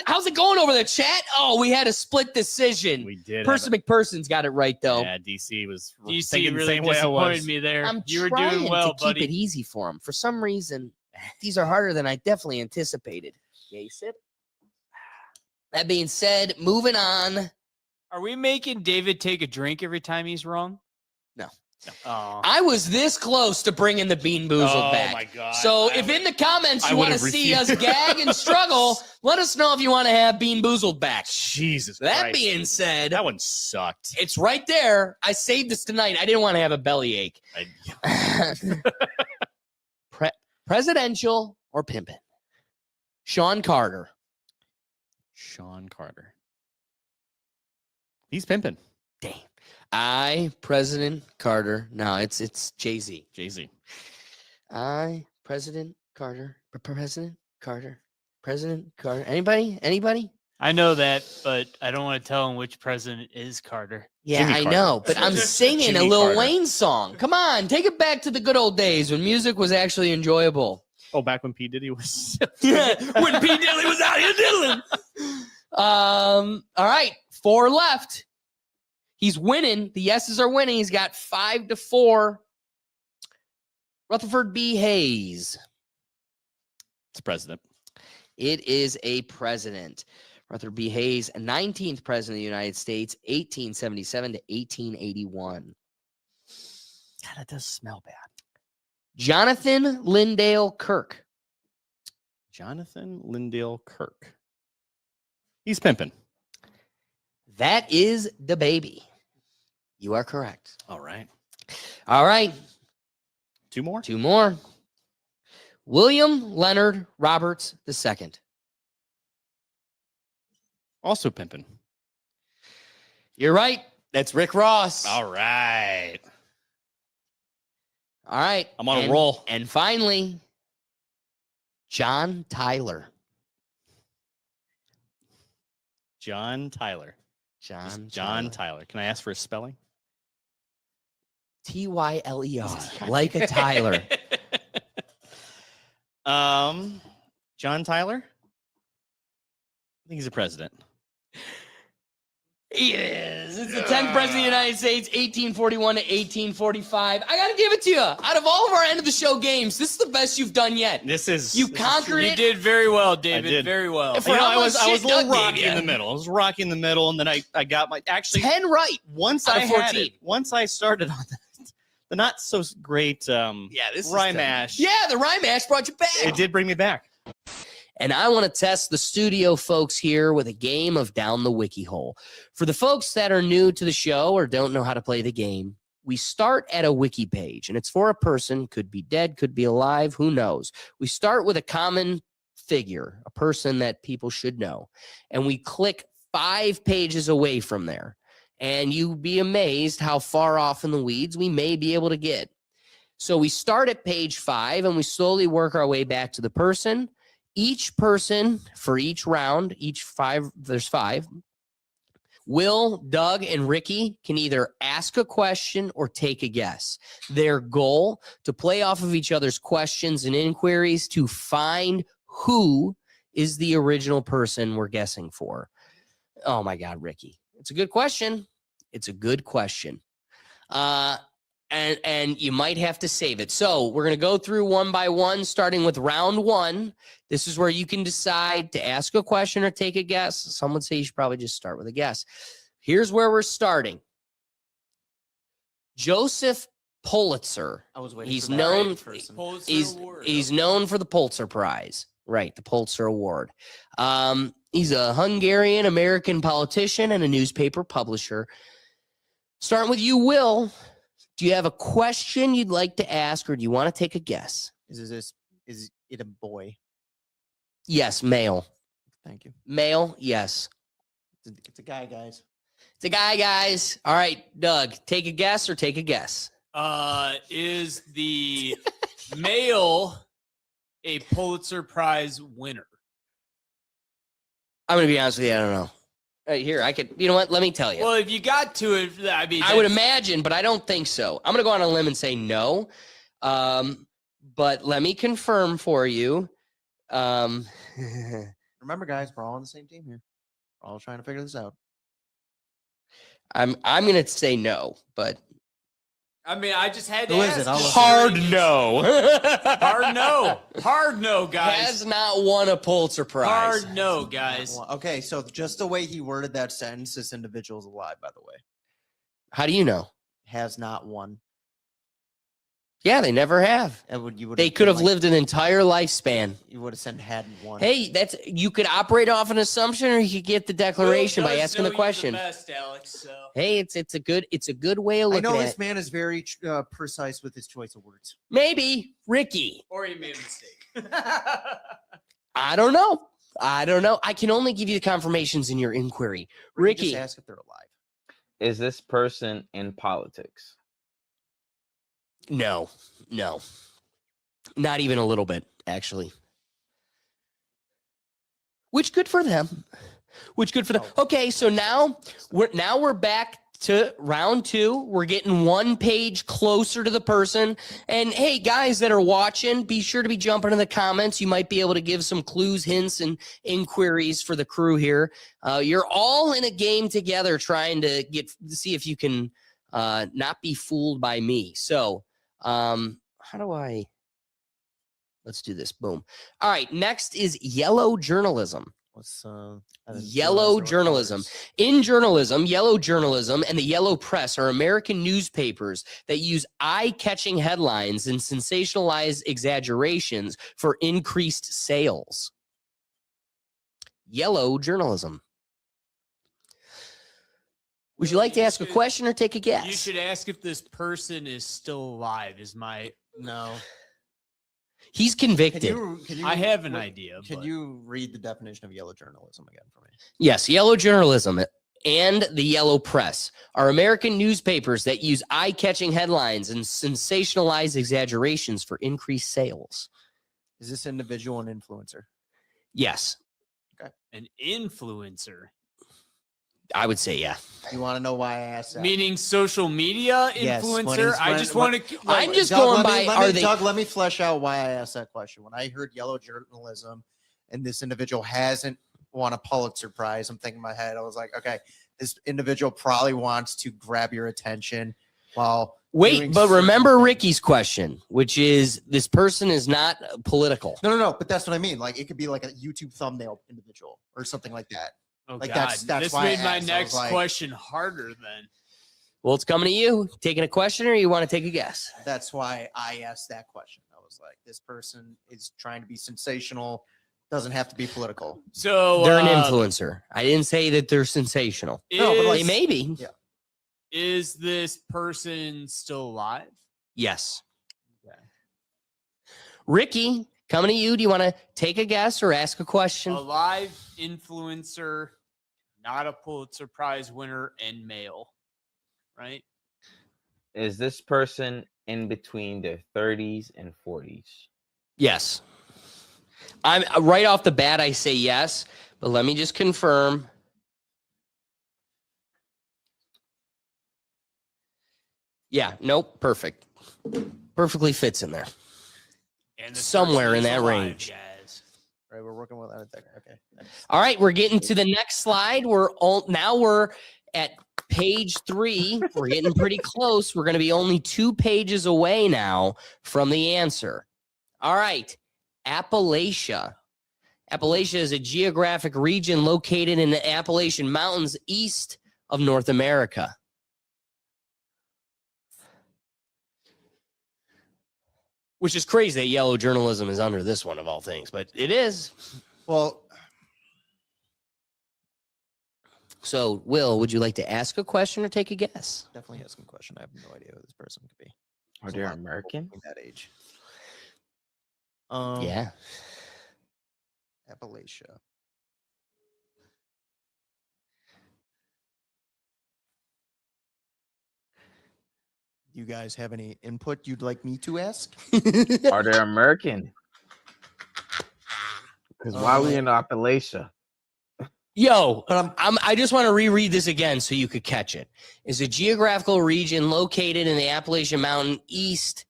How's it going over the chat? Oh, we had a split decision. We did. Person McPerson's got it right though. Yeah, DC was DC thinking the really same way I disappointed was. me there. I'm You were trying doing well, to buddy. keep it easy for him. For some reason, these are harder than I definitely anticipated. Yeah, you sip. That being said, moving on. Are we making David take a drink every time he's wrong? No. Oh. I was this close to bringing the Bean Boozled Oh back. my God. So I if would- in the comments I you would want to have see us refused. gag and struggle, let us know if you want to have Bean Boozled back. Jesus. That Christ. being said, that one sucked. it's right there. I saved this tonight. I didn't want to have a bellyache. Presidential or pimpin'? Sean Carter. Sean Carter. He's pimping. Damn. President Carter. No, it's Jay-Z. Jay-Z. President Carter. President Carter. President Carter. Anybody? I know that, but I don't want to tell him which president is Carter. Yeah, Jimmy I Carter. know, but I'm singing a Jimmy Lil Carter. Wayne song. Come on, take it back to the good old days when music was actually enjoyable. Oh, back when P. Diddy was. Yeah, when P. Diddy was out here diddling. All right, 4 left. He's winning. The yeses are winning. He's got 5-4. Rutherford B. Hayes. It's president. It is a president. Rutherford B. Hayes, 19th president of the United States, 1877 to 1881. God, that does smell bad. Jonathan Lindale Kirk. Jonathan Lindale Kirk. He's pimping. That is the baby. You are correct. All right. All right. Two more? Two more. William Leonard Roberts II. Also pimping. You're right. That's Rick Ross. All right. All right. I'm on a roll. And finally, John Tyler. John Tyler. John Tyler. Can I ask for a spelling? Tyler. Like a Tyler. John Tyler? I think he's a president. He is. It's the 10th president of the United States, 1841 to 1845. I got to give it to you. Out of all of our end of the show games, this is the best you've done yet. You conquered it. You did very well, I David. did. Very well. For You know, how I much was a shit little Doug gave rocky you. in the middle. I was rocky in the middle, and then I got my 10 right. once out I of had 14. it, once I started on the not so great This rye is mash. Yeah, the rye mash brought you back. It did bring me back. And I want to test the studio folks here with a game of Down the Wiki Hole. For the folks that are new to the show or don't know how to play the game, we start at a wiki page, and it's for a person, could be dead, could be alive, who knows. We start with a common figure, a person that people should know, and we click 5 pages away from there. And you'd be amazed how far off in the weeds we may be able to get. So we start at page 5, and we slowly work our way back to the person. Each person for each round, there's 5. Will, Doug, and Ricky can either ask a question or take a guess. Their goal to play off of each other's questions and inquiries to find who is the original person we're guessing for. Oh my God, Ricky. It's a good question. It's a good question. And you might have to save it. So we're going to go through one by one, starting with round 1. This is where you can decide to ask a question or take a guess. Some would say you should probably just start with a guess. Here's where we're starting. Joseph Pulitzer. I was waiting He's for that known. person. He's known for the Pulitzer Prize. Right, the Pulitzer Award. He's a Hungarian American politician and a newspaper publisher. Starting with you, Will. Do you have a question you'd like to ask, or do you want to take a guess? Is it a boy? Yes, male. Thank you. Male, yes. It's a guy, guys. It's a guy, guys. All right, Doug, take a guess or take a guess. Is the male a Pulitzer Prize winner? I'm going to be honest with you, I don't know. Right here, you know what? Let me tell you. Well, if you got to it, I mean, I would imagine, but I don't think so. I'm going to go on a limb and say no. But let me confirm for you. Remember, guys, we're all on the same team here. We're all trying to figure this out. I'm going to say no, but I mean, I just had to Who is ask. it? I'll look hard no. Hard no. Hard no, guys. Has not won a Pulitzer Prize. Hard no, guys. Okay, so just the way he worded that sentence, this individual's alive, by the way. How do you know? Has not won. Yeah, they never have. They could have lived an entire lifespan. You would have said hadn't won. Hey, you could operate off an assumption, or you could get the declaration by asking the question. Best, Alex, so. Hey, it's a good way of looking I know at this it. man is very precise with his choice of words. Maybe Ricky. Or he made a mistake. I don't know. I can only give you the confirmations in your inquiry. Ricky, just ask if they're alive. Is this person in politics? No, not even a little bit, actually. Which good for them. Okay, so now we're back to round 2. We're getting 1 page closer to the person. And hey, guys that are watching, be sure to be jumping in the comments. You might be able to give some clues, hints, and inquiries for the crew here. You're all in a game together, trying to see if you can not be fooled by me. So, how do I? Let's do this. Boom. All right. Next is yellow journalism. What's Yellow journalism. In journalism, yellow journalism and the yellow press are American newspapers that use eye-catching headlines and sensationalized exaggerations for increased sales. Yellow journalism. Would you like to ask a question or take a guess? You should ask if this person is still alive. No. He's convicted. I have an idea. Can you read the definition of yellow journalism again for me? Yes, yellow journalism and the yellow press are American newspapers that use eye-catching headlines and sensationalized exaggerations for increased sales. Is this individual an influencer? Yes. Okay. An influencer. I would say yeah. You want to know why I asked that? Meaning social media Yes, influencer? I just want to. I'm just Doug, going let me- by. let me- Are they? Doug, let me flesh out why I asked that question. When I heard yellow journalism and this individual hasn't won a Pulitzer Prize, I'm thinking in my head, I was like, okay, this individual probably wants to grab your attention while Wait, doing but certain remember things. Ricky's question, which is this person is not political. No, but that's what I mean. Like it could be like a YouTube thumbnail individual or something like that. Oh, Like, God. that's this why I made my asked. I was next like- question harder then. Well, it's coming to you. Taking a question, or you want to take a guess? That's why I asked that question. I was like, this person is trying to be sensational. Doesn't have to be political. So They're an influencer. I didn't say that they're sensational. No, but like- They may be. Yeah. Is this person still alive? Yes. Okay. Ricky, coming to you. Do you want to take a guess or ask a question? A live influencer, not a Pulitzer Prize winner, and male. Right? Is this person in between their 30s and 40s? Yes. I'm right off the bat. I say yes, but let me just confirm. Yeah. Nope. Perfect. Perfectly fits in there. And this Somewhere person in is that alive, range. guys. All right, we're working with that. Okay. Next. All right, we're getting to the next slide. Now we're at page 3. We're getting pretty close. We're going to be only 2 pages away now from the answer. All right, Appalachia. Appalachia is a geographic region located in the Appalachian Mountains east of North America. Which is crazy that yellow journalism is under this one of all things, but it is. Well, So, Will, would you like to ask a question or take a guess? definitely asking a question. I have no idea who this person could be. Are There's a they lot of American? people that age. Yeah. Appalachia. You guys have any input you'd like me to ask? Are they American? Because why are we in Appalachia? Yo, I just want to reread this again so you could catch it. It's a geographical region located in the Appalachian Mountain east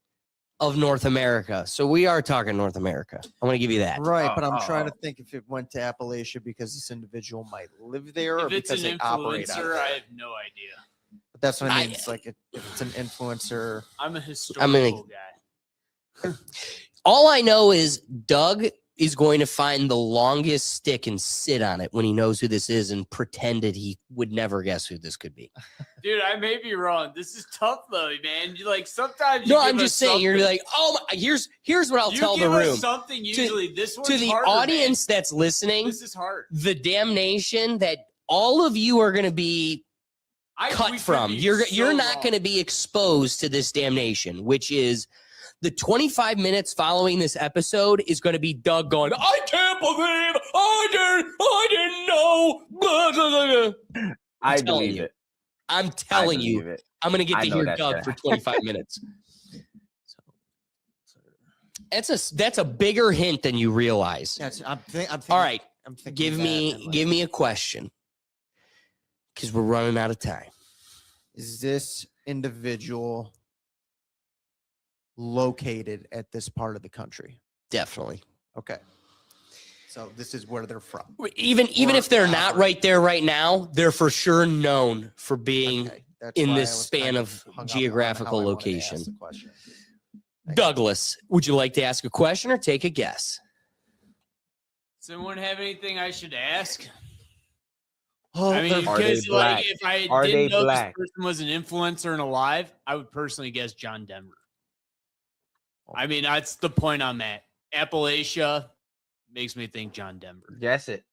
of North America. So we are talking North America. I want to give you that. Right, but I'm trying to think if it went to Appalachia because this individual might live there or If it's because an they operate out of influencer, I there. have no idea. But that's what I mean. It's like if it's an influencer. I'm a historical guy. All I know is Doug is going to find the longest stick and sit on it when he knows who this is and pretended he would never guess who this could be. Dude, I may be wrong. This is tough though, man. You like sometimes. No, you I'm give just us saying. You're something. like, oh, my, here's what I'll You tell the give us room. something usually. This one's To the harder, audience that's listening, man. This is hard. the damnation that all of you are going to be We cut could from. be You're so not wrong. going to be exposed to this damnation, which is the 25 minutes following this episode is going to be Doug going, I can't believe I didn't know. Blah, blah, blah, blah." I telling believe you. it. I'm I telling you, believe it. I'm going to get I to know hear that's Doug gonna for happen. 25 minutes. That's a bigger hint than you realize. I'm thinking, All right, I'm thinking give that me and, like, give me a question because we're running out of time. Is this individual located at this part of the country? Definitely. Okay. So this is where they're from. Even Or if they're not operate. right there right now, they're for sure known for being Okay, that's in why I this was span kind of hung up on geographical how I wanted to ask location. the question. Douglas, would you like to ask a question or take a guess? Someone have anything I should ask? Oh, I mean, Are they because like black? if I Are they didn't know black? this person was an influencer and alive, I would personally guess John Denver. I mean, that's the point I'm at. Appalachia makes me think John Denver. Guess it.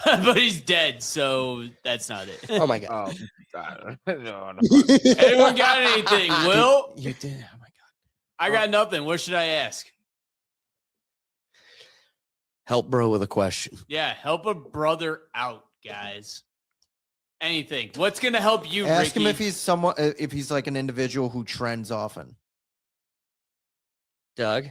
But he's dead, so that's not it. Oh my God. Oh, God. Anyone got anything? Will? You did. Oh my god. I got nothing. What should I ask? Help bro with a question. Yeah, help a brother out, guys. Anything. What's gonna help you, Ask Ricky? him if he's like an individual who trends often. Doug?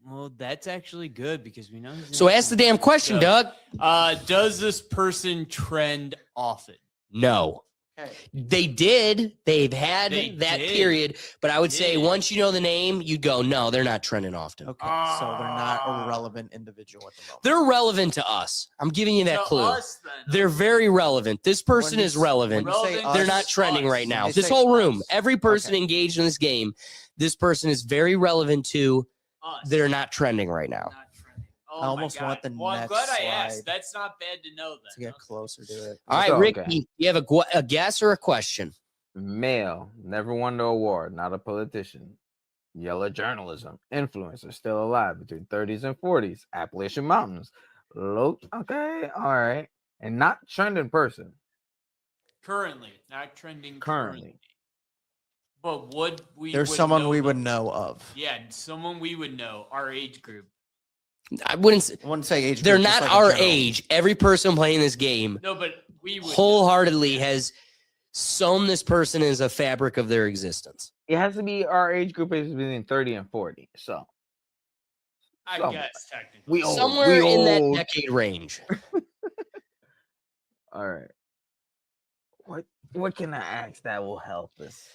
Well, that's actually good because we know. he's So not ask the trending. damn question, So, Doug. Does this person trend often? No. Okay. They did. They've had They that did. period. But I would say Did. once you know the name, you'd go, no, they're not trending often. Okay. So they're not a relevant individual at the moment. They're relevant to us. I'm giving you that To clue. us, then. They're very relevant. This person When is you- relevant. when you say Relevant They're us- not trending us. right now. When they This say whole room, us. every person Okay. engaged in this game, this person is very relevant to. Us. They're not trending right now. Not trending. Oh I almost my God. want the Well, I'm next glad I slide asked. That's not bad to know to then. get closer to it. All right, So, Ricky, okay. you have a guess or a question? Male, never won the award, not a politician. Yellow journalism, influencer, still alive between 30s and 40s. Appalachian Mountains. Low, okay, all right. And not trending person Currently, not trending currently. But would we? There's would someone know we would them. know of. Yeah, someone we would know. Our age group. I wouldn't say I wouldn't say age. they're group, just not like in our general. age. Every person playing this game No, but we would know. wholeheartedly has sewn this person as a fabric of their existence. It has to be our age group is between 30 and 40. So I some- guess technically. we old. Somewhere we in that old. decade range. All right. What can I ask that will help us?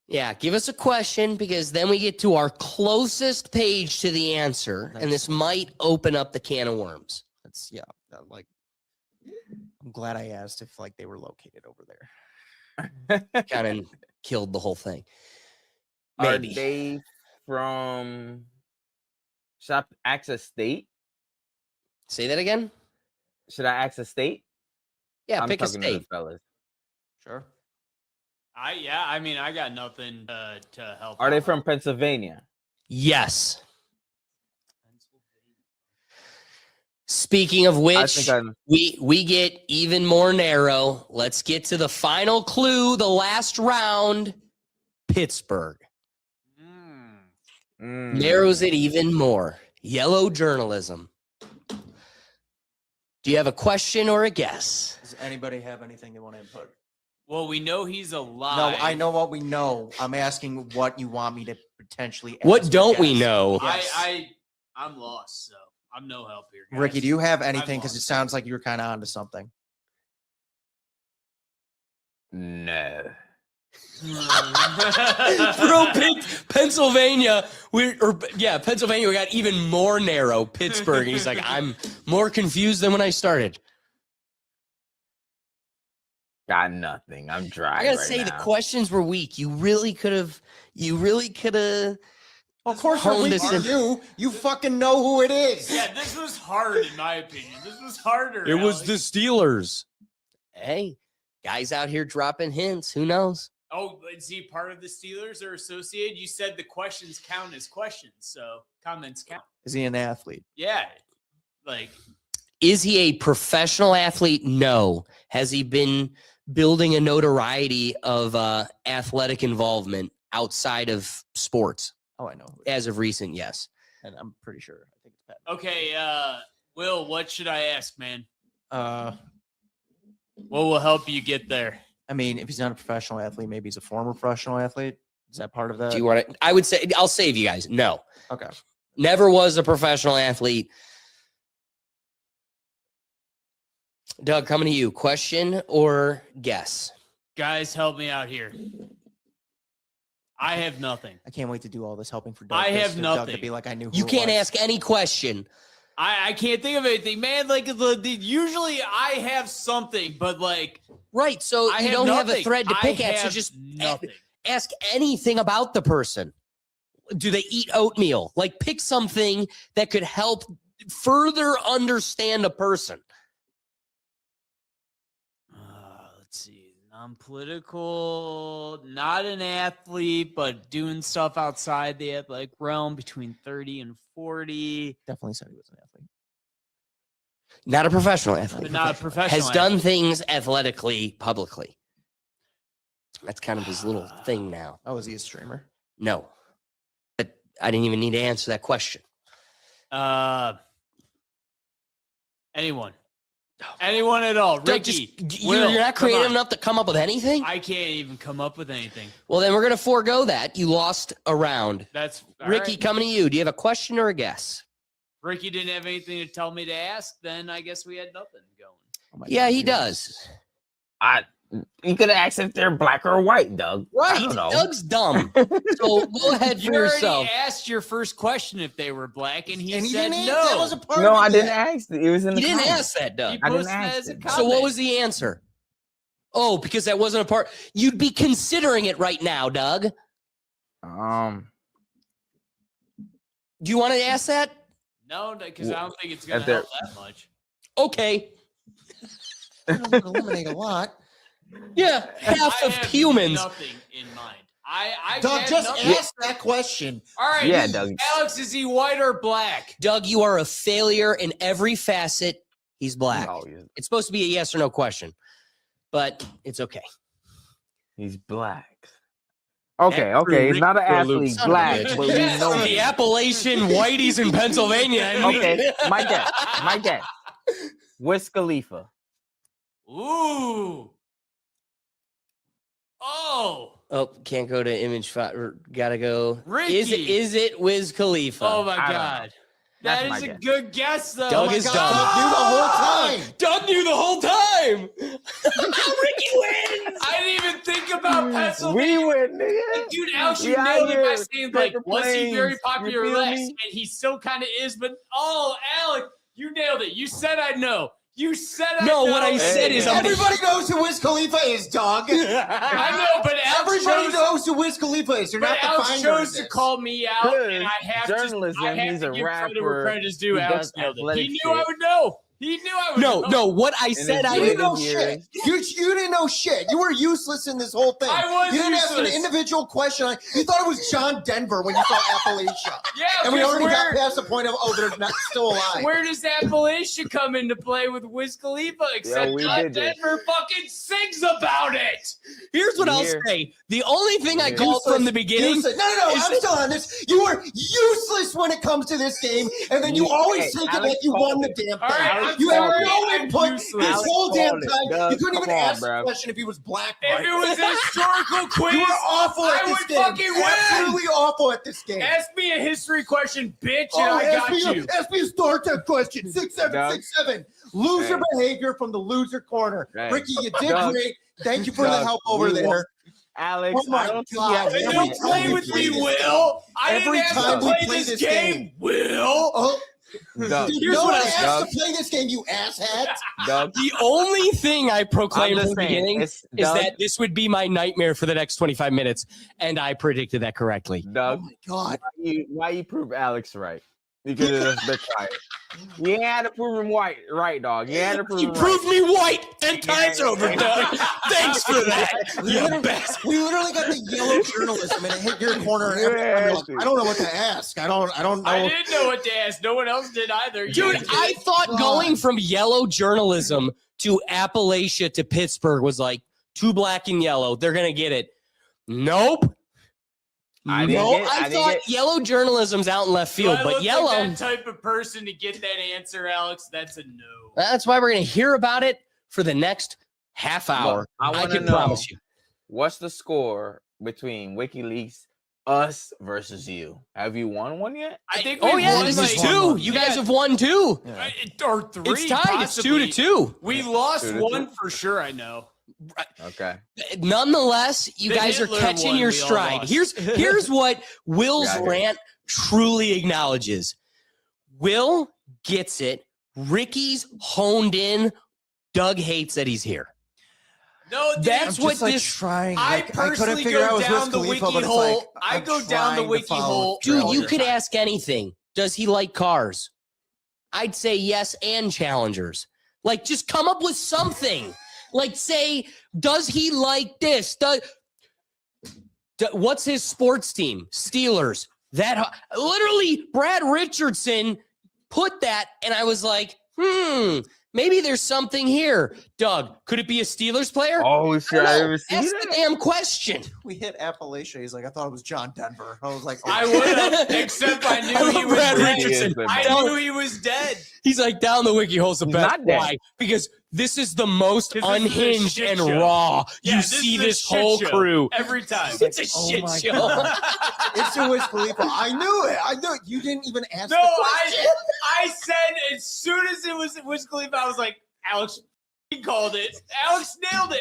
Yeah, give us a question because then we get to our closest page to the answer, and this might open up the can of worms. That's like. I'm glad I asked if like they were located over there. Kind of killed the whole thing. Are Maybe. they from Shop Access State? Say that again? Should I ask a state? Yeah, I'm pick a talking to the state. fellas. Sure. I mean, I got nothing to help. Are they out. from Pennsylvania? Yes. Speaking of I which, think I'm. we get even more narrow. Let's get to the final clue, the last round. Pittsburgh. Narrows it even more. Yellow journalism. Do you have a question or a guess? Does anybody have anything they want to input? Well, we know he's alive. No, I know what we know. I'm asking what you want me to potentially. What ask or don't we guess. know? Yes. I'm lost, so I'm no help here. Guys. Ricky, do you have anything? Because it lost. sounds like you're kind of onto something. No. Bro picked Pennsylvania. Pennsylvania. We got even more narrow. Pittsburgh. He's like, I'm more confused than when I started. Got nothing. I'm dry. I gotta right say, now. the questions were weak. You really could have. Of course, Honed we're this weak in. for you. You fucking know who it is. Yeah, this was hard in my opinion. This was harder. It was Alex. the Steelers. Hey, guys out here dropping hints. Who knows? Oh, is he part of the Steelers or associated? You said the questions count as questions, so comments count. Is he an athlete? Yeah, like Is he a professional athlete? No. Has he been building a notoriety of athletic involvement outside of sports? Oh, I know. Who As of recent, yes. and I'm pretty sure. I think it's Pat. okay. Will, what should I ask, man? Uh, What will help you get there? I mean, if he's not a professional athlete, maybe he's a former professional athlete. Is that part of that? Do you want to? I would say, I'll save you guys. No. Okay. Never was a professional athlete. Doug, coming to you. Question or guess? Guys, help me out here. I have nothing. I can't wait to do all this helping for Doug. I just have for Doug nothing. to be like, I knew. Who You it can't was. ask any question. I can't think of anything, man. Like usually I have something, but like Right. So I you have don't have a nothing. thread to I pick at. So have just nothing. ask anything about the person. Do they eat oatmeal? Like, pick something that could help further understand a person. Let's see. Non-political, not an athlete, but doing stuff outside the athletic realm between 30 and 40. Definitely said he was an athlete. Not a professional athlete. But not a professional Has done athlete. things athletically, publicly. That's kind of his little thing now. Oh, is he a streamer? No. But I didn't even need to answer that question. Anyone at all. Doug, Ricky, you're not creative enough to come up with anything? I can't even come up with anything. Well, then we're going to forego that. You lost a round. That's all Ricky, right. coming to you. Do you have a question or a guess? Ricky didn't have anything to tell me to ask, then I guess we had nothing going. Yeah, he does. You could ask if they're black or white, Doug. I Right. don't know. Doug's dumb. So go ahead for You yourself. already asked your first question if they were black, and he And he said didn't no. answer. That was a part No, of I it. didn't ask. It was in the You didn't comments. ask that, Doug. He I didn't posted ask that as a it. comment. So what was the answer? Oh, because that wasn't a part. You'd be considering it right now, Doug. Um, Do you want to ask that? No, because I don't think it's going If to they're- help that much. Okay. That would eliminate a lot. Yeah, half I of have humans. nothing in mind. I Doug, had just nothing. ask that question. All right. Yeah, Doug. Alex, is he white or black? Doug, you are a failure in every facet. He's black. no, he's- It's supposed to be a yes or no question, but it's okay. he's black. Okay, he's not an athlete, Son of a black, bitch. but we know The him. Appalachian whiteys in Pennsylvania. Okay, my guess. Wiz Khalifa. Ooh. Oh. Oh, can't go to image five. Gotta go. Ricky. Is it Wiz Khalifa? Oh, my I don't God. That's That my is a guess. good guess, though. Doug Oh my is God. dumb. Doug knew the whole time. Doug knew the whole time. Ricky wins. I didn't even think about Pennsylvania. We win, nigga. Dude, Alex, you We out nailed it by here saying, like, taking was he very planes. popular You feel last? me? And he still kind of is, but, oh, Alex, you nailed it. You said I know. You said I No, know. what I said is I'm gonna- Everybody knows who Wiz Khalifa is, Doug. I know, but Alex Everybody chose, knows who Wiz Khalifa is. You're but not the Alex finder chose of to this. call me out, and I have Journalism, to, I have he's to a give credit where rapper. credit is due. He Alex does nailed it. athletic He knew shit. I would know. He knew I would know. No. What I said, it's I You didn't didn't. know shit. You didn't know shit. You were useless in this whole thing. I was You didn't ask an useless. individual question. You thought it was John Denver when you saw Appalachia. Yeah, And we because already got where, past the point of, oh, they're not still alive. where does Appalachia come into play with Wiz Khalifa? Except we John did this. Denver fucking sings about it. Here's what I'll Here. say. The only thing I Here. called from the Useless. beginning. Useless. No, is I'm that- still on this. You were useless when it comes to this game, and then you always take it Alex like you won called the it. damn thing. All right, I'm You have sorry, no I'm input useless. this Alex whole damn called it. time. Doug, You couldn't even come on, ask the bruh. question if he was black. If right? it was a historical quiz, You were awful at I this would game. fucking win. Absolutely awful at this game. Ask me a history question, bitch, and I got you. Ask me a Star Trek question. 6767. Loser Hey. behavior from the loser corner. Hey. Ricky, you did Doug. great. Thank you for the Doug, help over you there. won. Alex, Oh my I don't think God. you have Every Don't any- time play we with play me, this Will. I Every didn't ask time to we play play this this game, game. Will. Oh, Doug, Here's no what one I- asked Doug. to play this game, you asshat. Doug, The only thing I proclaimed I'm from just the saying, beginning it's is Doug. that this would be my nightmare for the next 25 minutes, and I predicted that correctly. Doug, Oh my God. why you prove Alex right? Because of the trial. You had to prove him right, dog. You had to prove You him proved right. me white, and time's over, Doug. Thanks for that, you bastard. We literally got the yellow journalism and it hit your corner. And every time you're like, I don't know what to ask. I don't know. I didn't know what to ask. No one else did either. You Dude, did. I thought going from yellow journalism to Appalachia to Pittsburgh was like too black and yellow. They're going to get it. Nope. I didn't No, get- I I didn't thought get- yellow journalism's out in left Do field, I but look yellow. like that type of person to get that answer, Alex? That's a no. That's why we're going to hear about it for the next half hour. Look, I I wanna can know. promise you. What's the score between WikiLeaks, us versus you? Have you won one yet? I think Oh we yeah, won, this like, is two. You guys have won two. or three. It's tied. It's possibly. 2-2. We lost 2-2. one for sure. I know. Okay. Nonetheless, you The guys are Hitler catching one, your we all stride. lost. Here's what Will's Yeah, I hear rant truly acknowledges. Will gets it. Ricky's honed in. Doug hates that he's here. No, dude, That's I'm what just, like, this. trying. I Like, couldn't personally figure out go it was down Wiz the Khalifa, wiki but it's hole. like, I I'm go down the trying to wiki follow hole. Dude, all you your could time. ask anything. Does he like cars? I'd say yes, and Challengers. Like, just come up with something. Like, say, does he like this? What's his sports team? Steelers. That literally, Brad Richardson put that, and I was like, maybe there's something here. Doug, could it be a Steelers player? Oh shit! I ever see Ask that? the damn question. We hit Appalachia. He's like, I thought it was John Denver. I was like, I would have, except I knew he was Brad dead. Richardson. I knew he was dead. He's like, down the wiki hole's the He's best. not dead. Why? Because this is the most 'Cause this is a unhinged shit and show. raw. Yeah, You this see is a this shit whole show. crew. Every time. It's a Oh shit my show. God. It's a Wiz Khalifa. I knew it. I knew it. You didn't even ask No, the question. I said as soon as it was Wiz Khalifa, I was like, Alex he called it. Alex nailed it.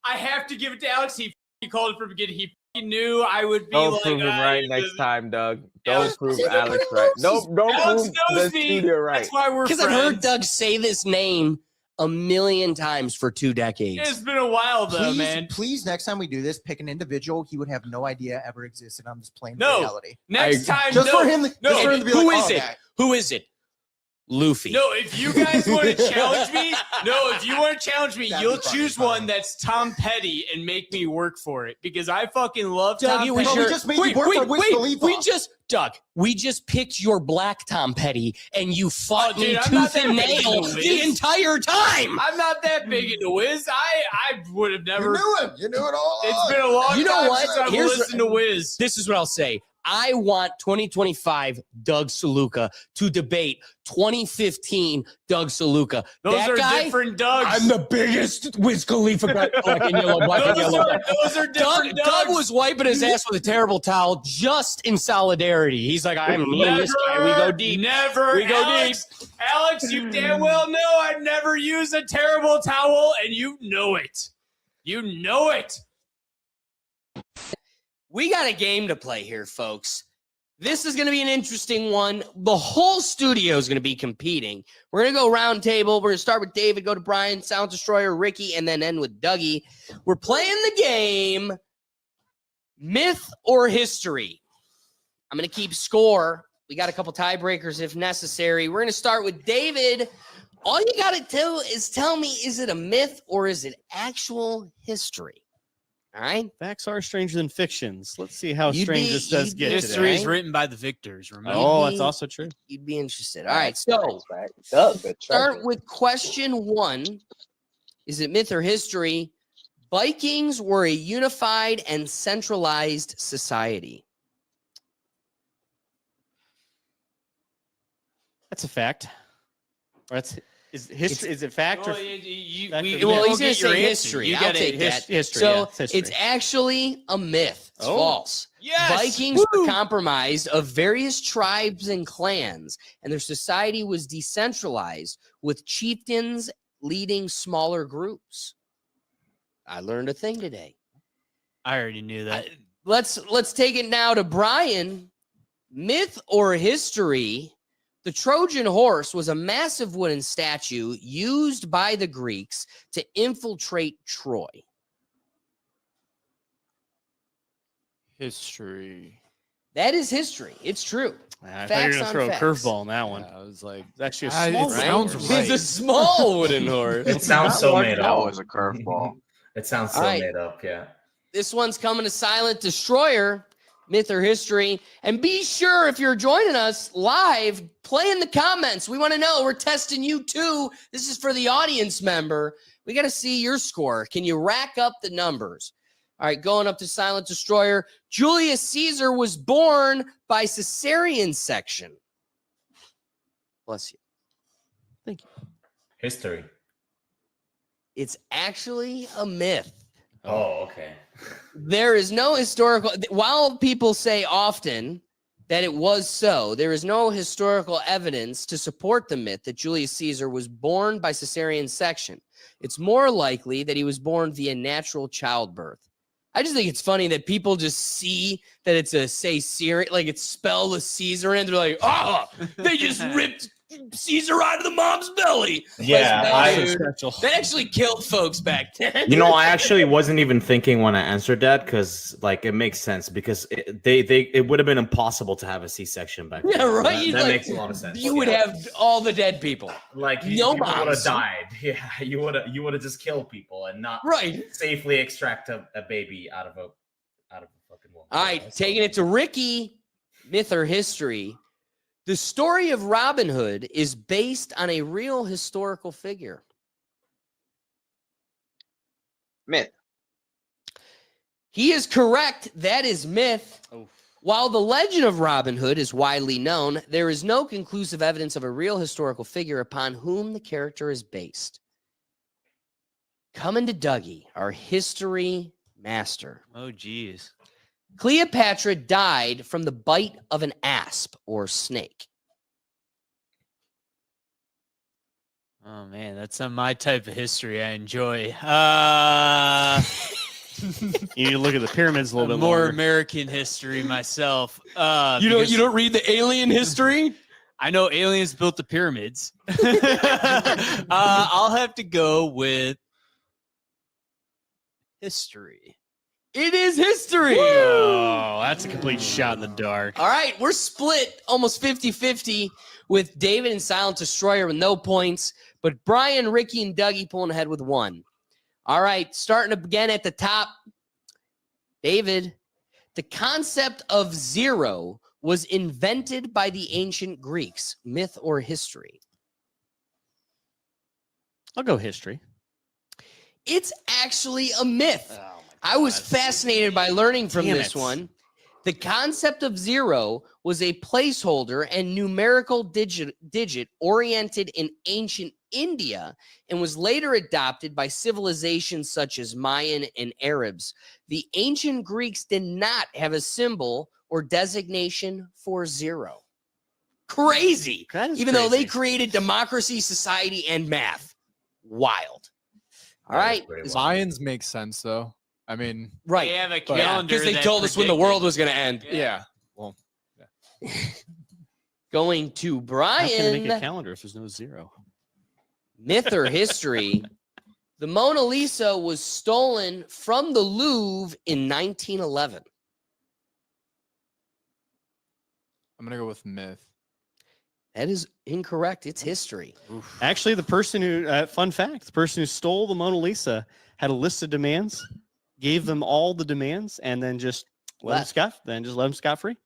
I have to give it to Alex. He called it from the beginning. He knew I would be Don't like, prove him "Ah, right you next know, time, Doug. Alex- Don't prove Alex right. Don't Alex prove knows the me. studio right. That's why we're Because friends. I've heard Doug say this name a million times for 2 decades. It's been a while though, Please, man. please, next time we do this, pick an individual he would have no idea ever existed on this plane No. of reality. Next time, Just no. for him, No. just for him to be Who like, is oh, it? okay. Who is it? Luffy. No, if you guys want to challenge me, if you want to challenge me, That'd you'll be fucking choose funny. one that's Tom Petty and make me work for it because I fucking love Doug, Tom it was Petty. Bro, we your. just made you work for Wiz Khalifa. We just picked your black Tom Petty, and you fought me dude, I'm not tooth that and big nail into the Wiz. entire time. I'm not that big into Wiz. I would have You never. knew him. You knew it all. It's been a long You know time what? since I've Here's- listened to Wiz. This is what I'll say. I want 2025 Doug Saluka to debate 2015 Doug Saluka. Those that are guy, different Dougs. I'm the biggest Wiz Khalifa guy. Black and yellow, black and yellow. Those are different Doug Dougs. was wiping his ass with a terrible towel just in solidarity. He's like, I'm me and this guy. We go deep. Never. We go Alex, Alex, you damn well know I'd never use a terrible towel, and you know it. You know it. We got a game to play here, folks. This is going to be an interesting one. The whole studio is going to be competing. We're going to go round table. We're going to start with David, go to Brian, Sound Destroyer, Ricky, and then end with Dougie. We're playing the game Myth or History. I'm going to keep score. We got a couple tiebreakers if necessary. We're going to start with David. All you got to do is tell me, is it a myth or is it actual history? All right. Facts are stranger than fictions. Let's see how You'd strange be- this does you'd get be- today. History is written by the victors. Remember? Oh, You'd that's be- also true. You'd be interested. All right. So Doug, the start treasure. with question 1. Is it myth or history? Vikings were a unified and centralized society. That's a fact. Or that's is history. Is it fact or Well, you, Fact we, or Well, myth? he's going to your say answer. history. You I'll gotta- take that. history, So yeah, it's history. it's actually a myth. It's Oh. false. Yes. Vikings were comprised of various tribes and clans, and their society was decentralized with chieftains leading smaller groups. I learned a thing today. I already knew that. Let's take it now to Brian. Myth or history? The Trojan horse was a massive wooden statue used by the Greeks to infiltrate Troy. History. That is history. It's true. I thought you were Facts gonna on throw a facts. curveball on that one. Yeah, I was like, It's actually a Ah, it small sounds horse. right. It's a small wooden horse. It sounds so made That up. was a curveball. It sounds so All right. made up. Yeah. This one's coming to Silent Destroyer, myth or history. And be sure, if you're joining us live, play in the comments. We want to know. We're testing you too. This is for the audience member. We got to see your score. Can you rack up the numbers? All right, going up to Silent Destroyer. Julius Caesar was born by cesarean section. Bless you. History. It's actually a myth. Oh, okay. There is no historical, while people say often that it was so, there is no historical evidence to support the myth that Julius Caesar was born by cesarean section. It's more likely that he was born via natural childbirth. I just think it's funny that people just see that it's a Caesarian, like it's spelled with Caesar, and they're like, oh, they just ripped Caesar out of the mom's belly. Yeah, That actually killed folks back then. You know, I actually wasn't even thinking when I answered that because, like, it makes sense because it would have been impossible to have a C-section back then. Yeah, right. That Like, makes a lot of sense. You would have all the dead people. Like, no people would have moms. died. Yeah, you would have just killed people and not safely extract a baby out of a fucking woman. All right, taking it to Ricky, myth or history. The story of Robin Hood is based on a real historical figure. Myth. He is correct. That is myth. While the legend of Robin Hood is widely known, there is no conclusive evidence of a real historical figure upon whom the character is based. Coming to Dougie, our history master. Oh, geez. Cleopatra died from the bite of an asp or snake. Oh, man, that's not my type of history I enjoy. You need to look at the pyramids a little bit more longer. American history myself. You don't read the alien history? I know aliens built the pyramids. I'll have to go with history. It is history. Oh, that's a complete shot in the dark. All right, we're split almost 50-50 with David and Silent Destroyer with no points, but Brian, Ricky, and Dougie pulling ahead with 1. All right, starting again at the top. David, the concept of zero was invented by the ancient Greeks. Myth or history? I'll go history. It's actually a myth. I was fascinated by learning from Damn this it. one. The concept of zero was a placeholder and numerical digit oriented in ancient India and was later adopted by civilizations such as Mayan and Arabs. The ancient Greeks did not have a symbol or designation for zero. Crazy. Even though they created democracy, society, and math. Wild. All right. Mayans make sense though. I mean, Right. They have a But- calendar. Because they that told us when the predicted- world was going to end. yeah. Well, Going to How can I make a Brian. calendar if there's no zero? Myth or history? The Mona Lisa was stolen from the Louvre in 1911. I'm gonna go with myth. That is incorrect. It's history. Actually, the person who, fun fact, the person who stole the Mona Lisa had a list of demands, gave them all the demands, and then just let them scot free.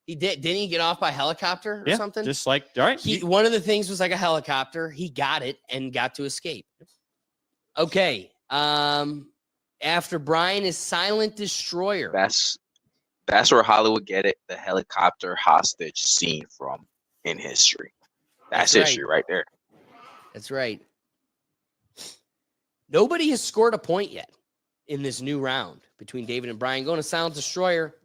He did. Didn't he get off by helicopter or something? Just like, all right. One of the things was like a helicopter. He got it and got to escape. Okay. After Brian is Silent Destroyer. That's where Hollywood get it, the helicopter hostage scene from in history. That's right. history right there. That's right. Nobody has scored a point yet in this new round between David and Brian. Going to Silent Destroyer.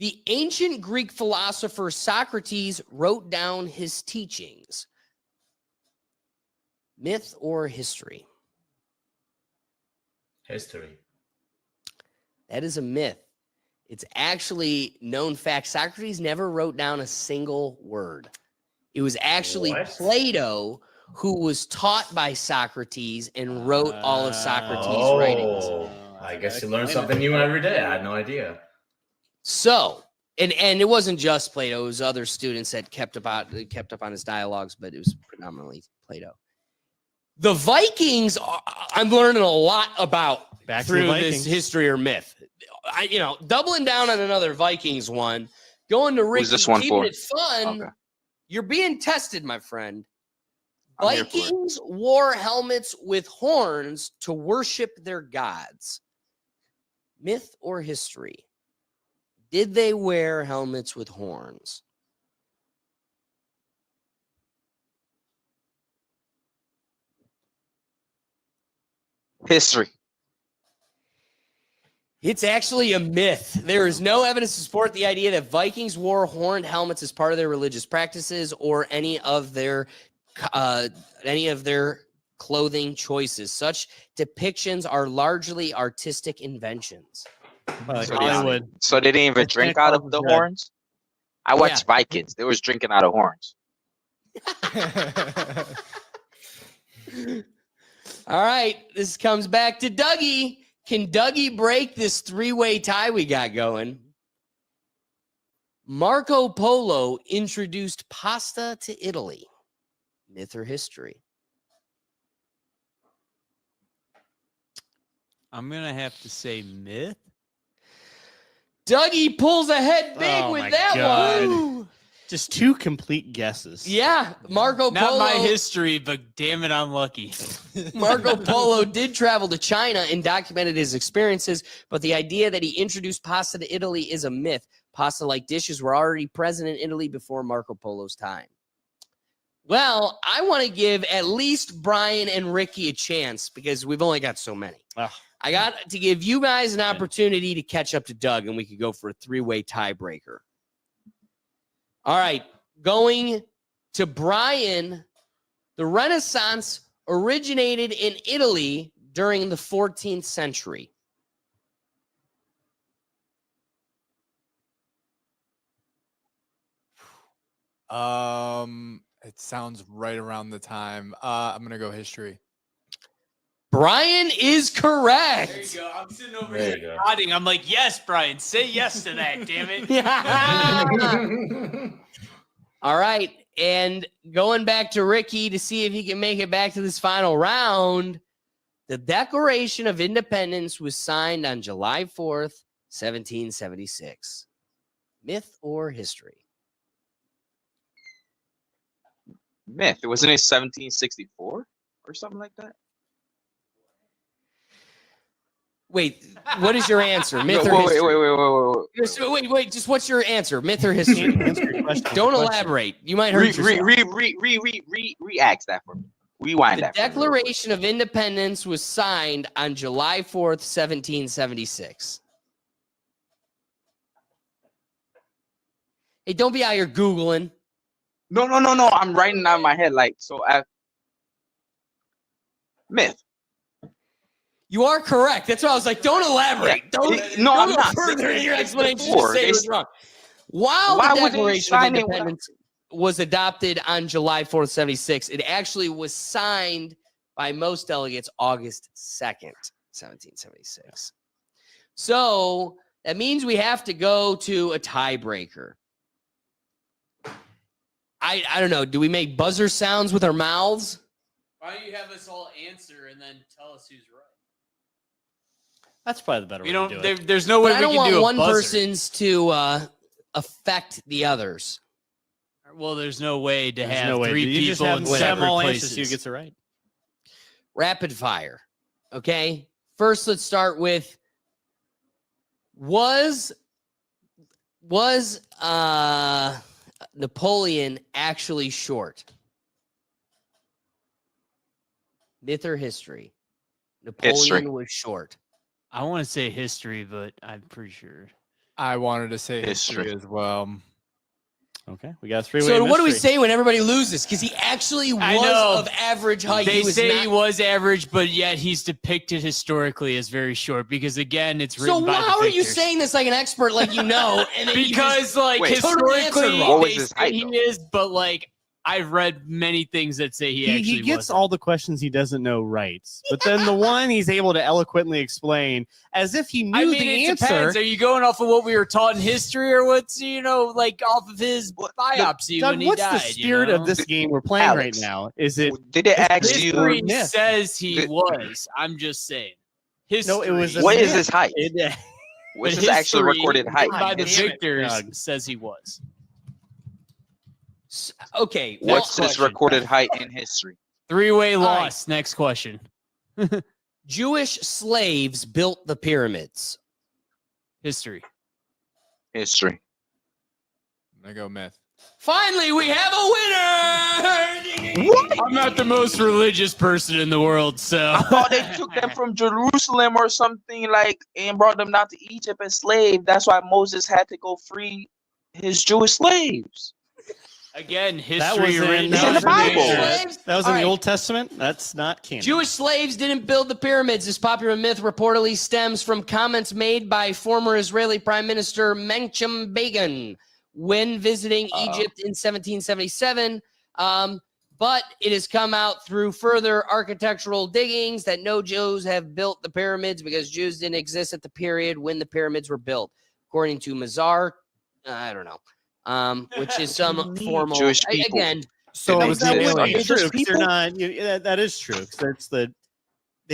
The ancient Greek philosopher Socrates wrote down his teachings. Myth or history? History. That is a myth. It's actually known fact. Socrates never wrote down a single word. It was actually What? Plato who was taught by Socrates and wrote all of Socrates' writings. I guess you learn something new every day. I had no idea. So, and it wasn't just Plato. It was other students that kept up on his dialogues, but it was predominantly Plato. The Vikings, I'm learning a lot about Back to the through this Vikings. history or myth. Doubling down on another Vikings one, going to Ricky, Who's this one keeping for? it fun. Okay. You're being tested, my friend. I'm here for it. Vikings wore helmets with horns to worship their gods. Myth or history? Did they wear helmets with horns? History. It's actually a myth. There is no evidence to support the idea that Vikings wore horned helmets as part of their religious practices or any of their clothing choices. Such depictions are largely artistic inventions. So they didn't even drink out of the horns? I watched Vikings. They was drinking out of horns. All right, this comes back to Dougie. Can Dougie break this three-way tie we got going? Marco Polo introduced pasta to Italy. Myth or history? I'm gonna have to say myth. Dougie pulls ahead big Oh with my that God. one. Just two complete guesses. Yeah, Marco Not Polo. my history, but damn it, I'm lucky. Marco Polo did travel to China and documented his experiences, but the idea that he introduced pasta to Italy is a myth. Pasta-like dishes were already present in Italy before Marco Polo's time. Well, I want to give at least Brian and Ricky a chance because we've only got so many. I got to give you guys an opportunity to catch up to Doug, and we could go for a three-way tiebreaker. All right, going to Brian. The Renaissance originated in Italy during the 14th century. It sounds right around the time. I'm gonna go history. Brian is correct. There you go. I'm sitting over There you here go. nodding. I'm like, yes, Brian, say yes to that, damn it. All right, and going back to Ricky to see if he can make it back to this final round. The Declaration of Independence was signed on July 4th, 1776. Myth or history? Myth. Wasn't it 1764 or something like that? Wait, what is your answer? Myth or Wait, history? wait. Wait. Just what's your answer? Myth or history? Answer your question. Don't elaborate. You might hurt yourself. Re-ask that for me. Rewind The that. for me. Declaration of Independence was signed on July 4th, 1776. Hey, don't be out here Googling. No. I'm writing out in my head like so. Myth. You are correct. That's why I was like, don't elaborate. Yeah. Don't I'm go not. further in your explanation. Before, Just say it they- was wrong. While Why the would they Declaration of sign it Independence was adopted on July 4th, 76, it actually was signed by most delegates August 2nd, 1776. So that means we have to go to a tiebreaker. I don't know. Do we make buzzer sounds with our mouths? Why don't you have us all answer and then tell us who's right? That's probably the better We way don't. to do There, it. there's no way But I we don't can want do a one buzzer. person's to affect the others. Well, there's no way to There's have no way. three You just people have in them separate all places. answers. Who gets it right? Rapid fire. Okay. First, let's start with was Napoleon actually short? Myth or history? Napoleon History. was short. I want to say history, but I'm pretty sure. I wanted to say history History. as well. Okay, we got a three-way. So what do we mystery. say when everybody loses? Because he actually I was know. of average height. They He was say not- he was average, but yet he's depicted historically as very short. Because again, it's So written by how the are you victors. saying this like an expert, like you know? And then you Because just like Wait, totally answered historically, wrong. What was they his say height, he though? is, but like I've read many things that say he actually He gets wasn't. all the questions he doesn't know right, but then the one he's able to eloquently explain as if he knew I mean, the it answer. depends. Are you going off of what we were taught in history, or what's like off of his biopsy Doug, when he what's died? the spirit you of know? this game we're playing Alex. right now? Is it? Did they ask History you? myth. says he Did- was. I'm just saying. History. No, it was a What is myth. his height? It, What's but his actual history recorded height? by the History. victors Doug. says he was. Okay. What's next his question. recorded height in history? Three-way All right. loss. Next question. Jewish slaves built the pyramids. History. History. I'm gonna go myth. Finally, we have a winner. I'm not the most religious person in the world, so. I thought they took them from Jerusalem or something like and brought them down to Egypt as slaves. That's why Moses had to go free his Jewish slaves. Again, that history was in, written It's in the down for Bible. nature. Slaves? that was All in the right. Old Testament. That's not canon. Jewish slaves didn't build the pyramids. This popular myth reportedly stems from comments made by former Israeli Prime Minister Menachem Begin when visiting Egypt in 1777. But it has come out through further architectural diggings that no Jews have built the pyramids because Jews didn't exist at the period when the pyramids were built, according to Mazar. I don't know, which is some formal Jewish people. again. So it was that the would be aliens. true. 'Cause they're not. That is true. Because that's they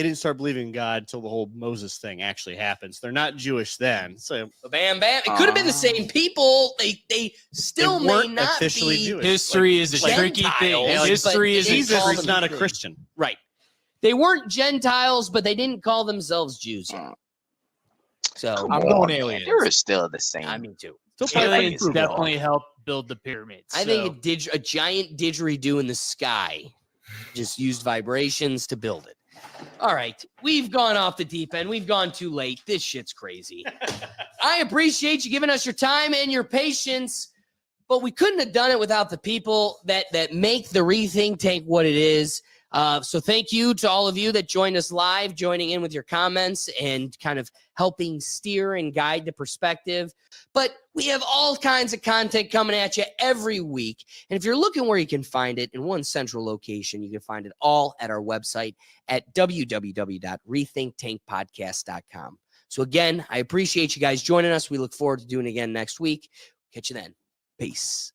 didn't start believing in God until the whole Moses thing actually happens. They're not Jewish then. So Bam, bam. It could have been the same people. They still may weren't not officially be. Jewish. History is a tricky thing. Gentiles, History but is they a didn't Jesus call is them not a Jews. Christian. Right. They weren't Gentiles, but they didn't call themselves Jews yet. So Come I'm on, going man. aliens. They're still the same. I mean, too. Aliens definitely helped build the pyramids. I think a giant didgeridoo in the sky just used vibrations to build it. All right. We've gone off the deep end. We've gone too late. This shit's crazy. I appreciate you giving us your time and your patience, but we couldn't have done it without the people that make the Rethink Tank what it is. So thank you to all of you that joined us live, joining in with your comments and kind of helping steer and guide the perspective. But we have all kinds of content coming at you every week. And if you're looking where you can find it in one central location, you can find it all at our website at www.rethinktankpodcast.com. So again, I appreciate you guys joining us. We look forward to doing it again next week. Catch you then. Peace.